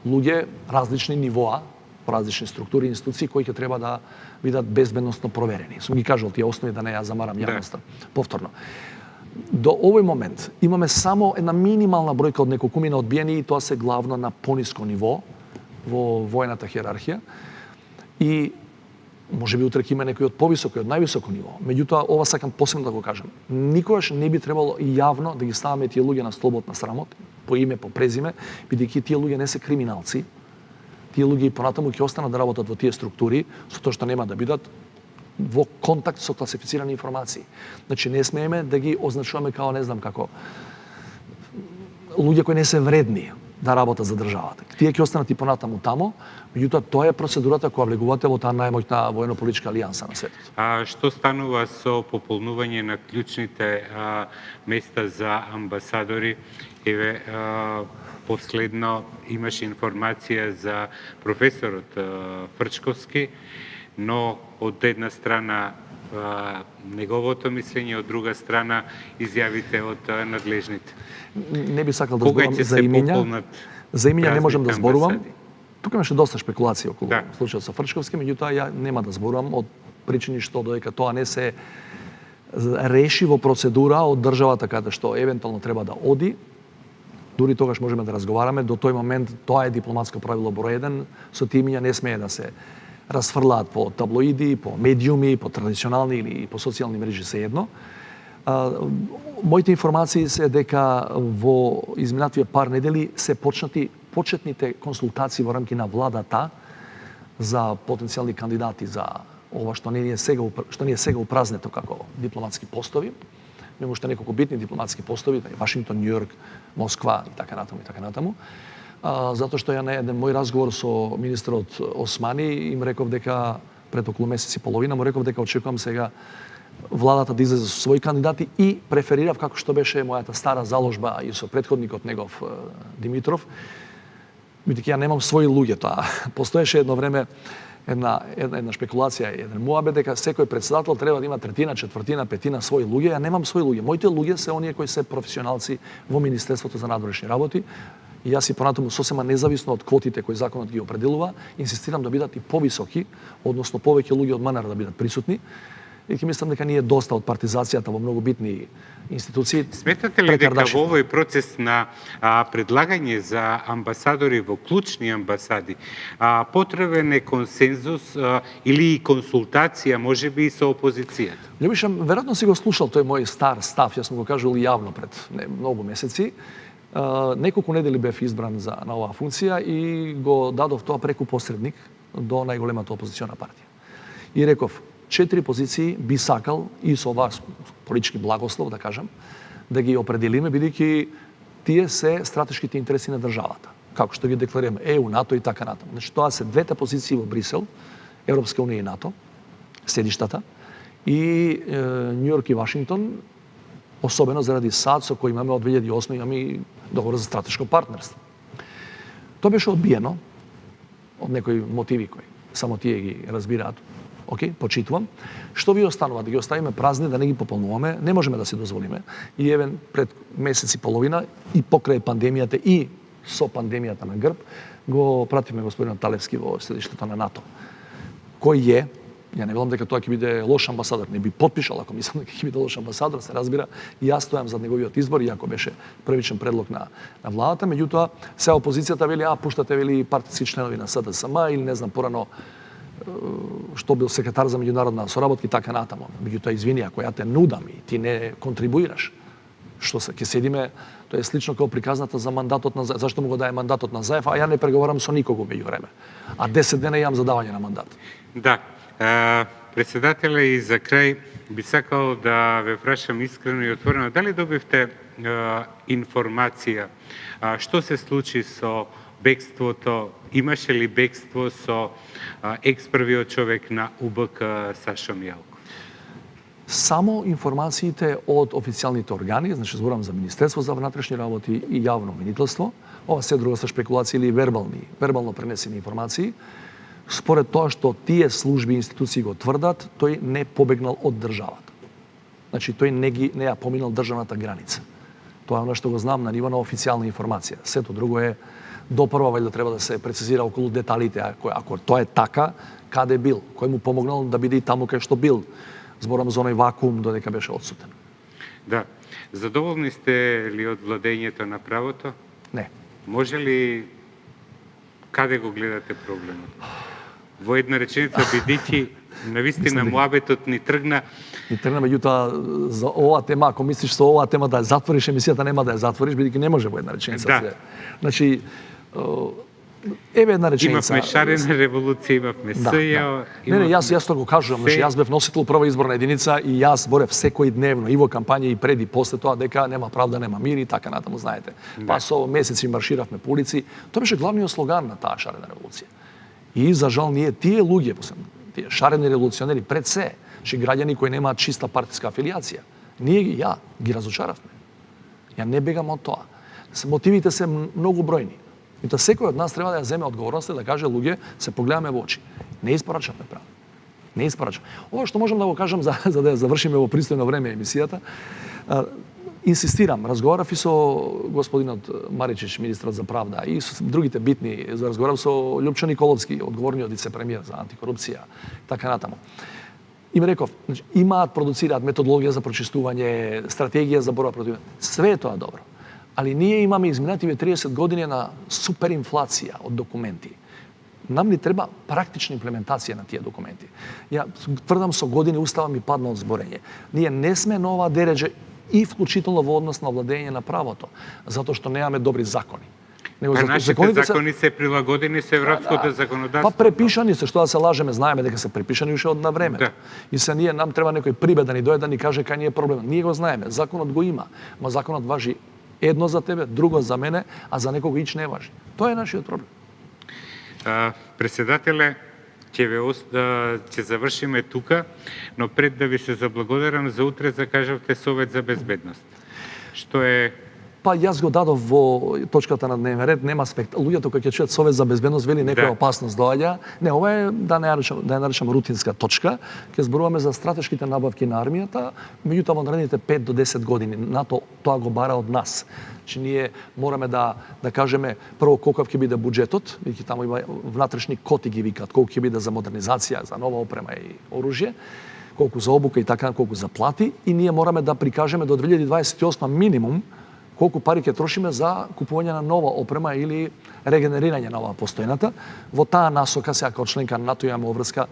луѓе различни нивоа, различни структури и институции кои ќе треба да бидат безбедносно проверени. Сум ги кажал тие основи да не ја замарам јавноста. Повторно. До овој момент имаме само една минимална бројка од неколкумина одбиени и тоа се главно на пониско ниво во војната хиерархија. И може би утре ќе има некој од повисоко и од највисоко ниво. Меѓутоа, ова сакам посебно да го кажам. Никогаш не би требало јавно да ги ставаме тие луѓе на столбот на срамот, по име, по презиме, бидејќи тие луѓе не се криминалци. Тие луѓе и понатаму ќе останат да работат во тие структури, со тоа што нема да бидат во контакт со класифицирани информации. Значи, не смееме да ги означуваме као, не знам како, луѓе кои не се вредни да работат за државата. Тие ќе останат и понатаму тамо, меѓутоа тоа е процедурата која влегувате во таа најмоќна војно-политичка алијанса на светот. А што станува со пополнување на клучните места за амбасадори? Еве, последно имаше информација за професорот Фрчковски, но од една страна неговото мислење, од друга страна изјавите од надлежните. Не би сакал да зборам за имиња. За имиња не можам да зборувам. Тука имаше доста шпекулации околу случајот со Фрчковски, меѓутоа ја нема да зборувам од причини што додека тоа не се реши во процедура од државата каде што евентуално треба да оди, дури тогаш можеме да разговараме, до тој момент тоа е дипломатско правило број 1, со тие имиња не смее да се расфрлаат по таблоиди, по медиуми, по традиционални или по социјални мрежи се едно. Моите информации се дека во изминативе пар недели се почетните консултации во рамки на владата за потенцијални кандидати за ова што не е сега упразнето како дипломатски постови. Имаме уште неколку битни дипломатски постови, Вашингтон, Њујорк, Москва и така натаму. Затоа што ја на еден мој разговор со министерот Османи им реков дека пред околу месец и половина му реков дека очекувам сега владата да излезе со своји кандидати и преферирав како што беше мојата стара заложба и со претходникот негов Димитров, бидејќи ја немам своји луѓе тоа. Постоеше едно време една шпекулација, еден муабет дека секој претседател треба да има третина, четвртина, петина своји луѓе. Ја немам своји луѓе. Моите луѓе се оние кои се професионалци во Министерството за надворешни работи. И јас и понатаму сосема независно од квотите кои законот ги определува, инсистирам да бидат и повисоки, односно повеќе луѓе од МНР да бидат присутни. И ќе мислам дека ние доста од партизацијата во многу битни институции. Сметате ли дека во овој процес на предлагање за амбасадори во клучни амбасади потребен е консензус или консултација, можеби и со опозицијата? Љубишам, веројатно си го слушал тој мој стар став, јас сум го кажал и јавно пред многу месеци. Неколку недели бев избран на оваа функција и го дадов тоа преку посредник до најголемата опозициона партија. И реков, 4 позиции би сакал и со вас политички благослов, да кажам, да ги определиме, бидејќи тие се стратешките интереси на државата. Како што ги декларираме, ЕУ, НАТО и така натаму. Значи, тоа се двете позиции во Брисел, Европска унија и НАТО, седиштата, и Њујорк и Вашингтон, особено заради САД, со кој имаме од 2008 имаме и договор за стратешко партнерство. Тоа беше одбиено од некои мотиви кои само тие ги разбираат. Океј, почитувам. Што ви останува? Да ги оставиме празни, да не ги пополнуваме, не можеме да се дозволиме. И евен пред месец и половина и покрај пандемијата и со пандемијата на грб го пративме господинот Талевски во седиштето на НАТО. Кој е, ја не велам дека тоа ќе биде лош амбасадор, не би потпишал ако мислам дека ќе биде лош амбасадор, се разбира, и јас стојам за неговиот избор, иако беше првичен предлог на владата, меѓутоа се опозицијата вели, пуштате вели партиски членови на СДСМ или не знам порано што бил секретар за меѓународна соработка и така натаму. Меѓутоа, извини, ако ја те нудам и ти не контрибуираш, што се, ќе седиме, тоа е слично како приказната за мандатот на Заев. Зашто му го дае мандатот на Заев, а ја не преговарам со никого меѓу време. А 10 дена имам задавање на мандат. Да. Председателе, и за крај би сакал да ве прашам искрено и отворено, дали добивте информација што се случи со бегството, имаше ли бегство со екс-првиот човек на УБК Сашо Мијалков? Само информациите од официјалните органи, значи зборам за Министерство за внатрешни работи и јавно обвинителство, ова се друго се шпекулации или вербално пренесени информации, според тоа што тие служби и институции го тврдат, тој не побегнал од државата. Значи тој не ја поминал државната граница. Тоа е оно што го знам на ниво на официјална информација. Сето друго е допрва вајде треба да се прецизира околу деталите, ако тоа е така, каде бил, кој му помогнал да биде и таму кај што бил. Зборам за оној вакуум додека беше одсутен. Да. Задоволни сте ли од владењето на правото? Не. Може ли, каде го гледате проблемот? Во една реченица, бидејќи навистина муабетот ни тргна. Ни тргна, меѓутоа за оваа тема, ако мислиш со оваа тема да ја затвориш емисијата, нема да ја затвориш, бидејќи не може во една реченица. Да. Значи, еве една реченица. Имавме шарена револуција, имавме СЈО. Не, јас тоа го кажувам, значи јас бев носител прва изборна единица и јас борев секој дневно и во кампања и пред и после тоа дека нема правда, нема мир и така натаму, знаете. Па со месеци марширавме по улици. Тоа беше главниот слоган на таа шарена револуција. И за жал ние тие луѓе, тие шарени револуционери пред се, граѓани кои немаат чиста партиска афилијација, ние ги разочаравме. Ја не бегам од тоа. Мотивите се многу бројни. И тоа секој од нас треба да ја земе одговорноста и да каже луѓе, се погледаме во очи. Не испорачавме право. Не испорачавме. Ова што можам да го кажам за да ја завршиме во пристојно време емисијата, инсистирам, разговарав и со господинот Маричич, министрот за правда, и со другите битни, разговарав со Љупчо Николовски, одговорниот вице-премиер за антикорупција, така натаму. Им реков, значи, имаат, продуцираат методологија за прочистување, стратегија за борба против. Све е тоа добро. Али ние имаме изминативе 30 години на суперинфлација од документи. Нам ни треба практична имплементација на тие документи. Ја тврдам со години устава ми падна од зборење. Ние не сме на оваа дереđа и вклучително во однос на владење на правото, затоа што немаме добри закони. Нашите закони се прилагодени со европското законодавство. Па препишани се, што да се лажеме, знаеме дека се препишани уште од на време. Да. И се ние нам треба некој прибед да ни дојде да ни каже кај ни е проблем. Ние го знаеме, законот го има, ма законот важи едно за тебе, друго за мене, а за некого ич не важи. Тоа е нашиот проблем. Председателе, ќе завршиме тука, но пред да ви се заблагодарам, за утре закажавте Совет за безбедност. Што е... Па јас го дадов во точката на дневен ред, нема луѓето кои ќе чујат Совет за безбедност вели некоја опасност доаѓа. Не, ова е да ја наречам рутинска точка. Ќе зборуваме за стратешките набавки на армијата, меѓутоа во наредните 5 до 10 години. НАТО тоа го бара од нас. Че ние мораме да кажеме прво колку ќе биде буџетот, бидејќи таму има внатрешни коти ги викаат, колку ќе биде за модернизација, за нова опрема и оружје, колку за обука и така, колку за плати, и ние мораме да прикажеме до 2028 минимум колку пари ќе трошиме за купување на нова опрема или регенерирање на оваа постојната. Во таа насока, сега како членка на НАТО имаме обврска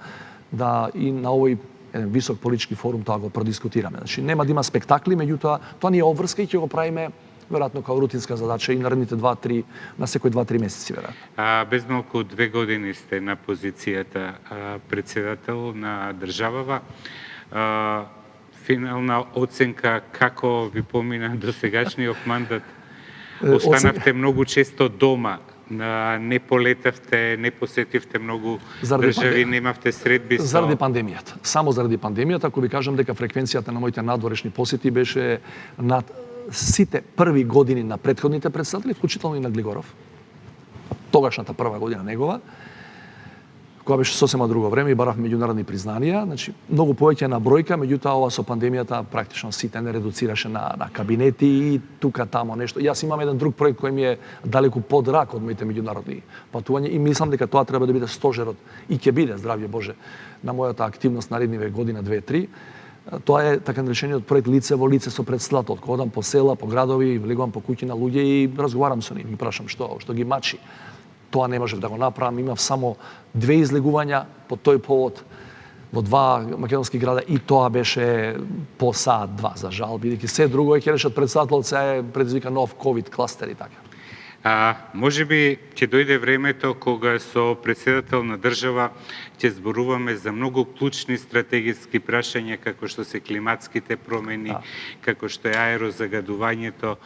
да и на овој еден висок политички форум тоа го продискутираме. Значи нема да има спектакли, меѓутоа тоа ни е обврска и ќе го правиме веројатно као рутинска задача и наредните 2-3, на секој 2-3 месеци, веројатно. Без малку 2 години сте на позицијата председател на државава. Финална оценка како ви помина досегашниот мандат? Останавте многу често дома, не полетавте, не посетивте многу држави, немавте средби со... Заради пандемијата. Само заради пандемијата, ако ви кажам дека фреквенцијата на моите надворешни посети беше над сите први години на претходните председатели, вклучително и на Глигоров. Тогашната прва година негова, која беше сосема друго време и барав меѓународни признанија, значи многу повеќе на бројка, меѓутоа ова со пандемијата практично сите не редуцираше на кабинети и тука тамо нешто. Јас имам еден друг проект кој ми е далеку подрак од моите меѓународни патувања и мислам дека тоа треба да биде стожерот и ќе биде, здравје Боже, на мојата активност наредниве година 2-3. Тоа е така наречениот проект лице во лице со председател. Кога одам по села, по градови, влегувам по куќи на луѓе и разговарам со нив, ги прашам што ги мачи. Тоа не можев да го направам. Имав само 2 излегувања по тој повод во 2 македонски града и тоа беше по саат 2, за жал, бидејќи се друго ќе решат председателот, се предизвика нов ковид кластер и така. Може би ќе дојде времето кога со председател на држава ќе зборуваме за многу клучни стратегиски прашања како што се климатските промени, како што е аерозагадувањето.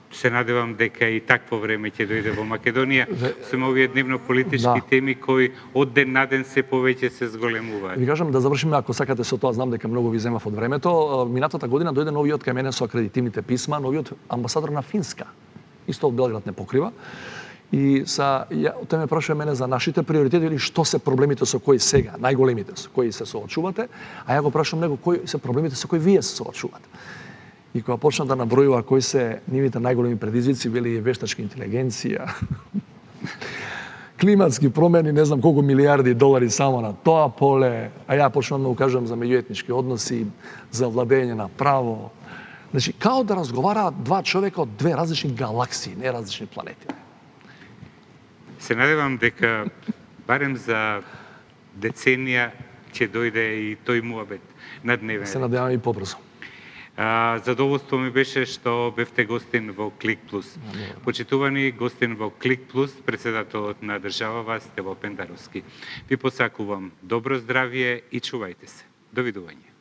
Се надевам дека и такво време ќе дојде во Македонија со овие дневно-политички теми кои од ден на ден се повеќе се зголемуваат. Ви кажам да завршиме, ако сакате со тоа, знам дека многу ви земав од времето. Минатата година дојде новиот кај мене со акредитивните писма, новиот амбасадор на Финска. Исто од Белград не покрива. И тој ме прашува мене за нашите приоритети или што се проблемите со кои сега, најголемите со кои се соочувате, а ја го прашувам него кои се проблемите со кои вие се соочувате. И кога почна да набројува кои се нивните најголеми предизвици, вели вештачка интелигенција, климатски промени, не знам колку милиарди долари само на тоа поле, а ја почнам да укажам за меѓуетнички односи, за владење на право. Значи, као да разговараат два човека од 2 различни галаксии, не различни планети. Се надевам дека барем за деценија ќе дојде и тој муабет на дневен ред. Се надевам и побрзо. Задоволство ми беше што бевте гостин во Клик Плюс. Почитувани гостин во Клик Плюс, председателот на државава Стево Пендаровски. Ви посакувам добро здравје и чувајте се. Довидување.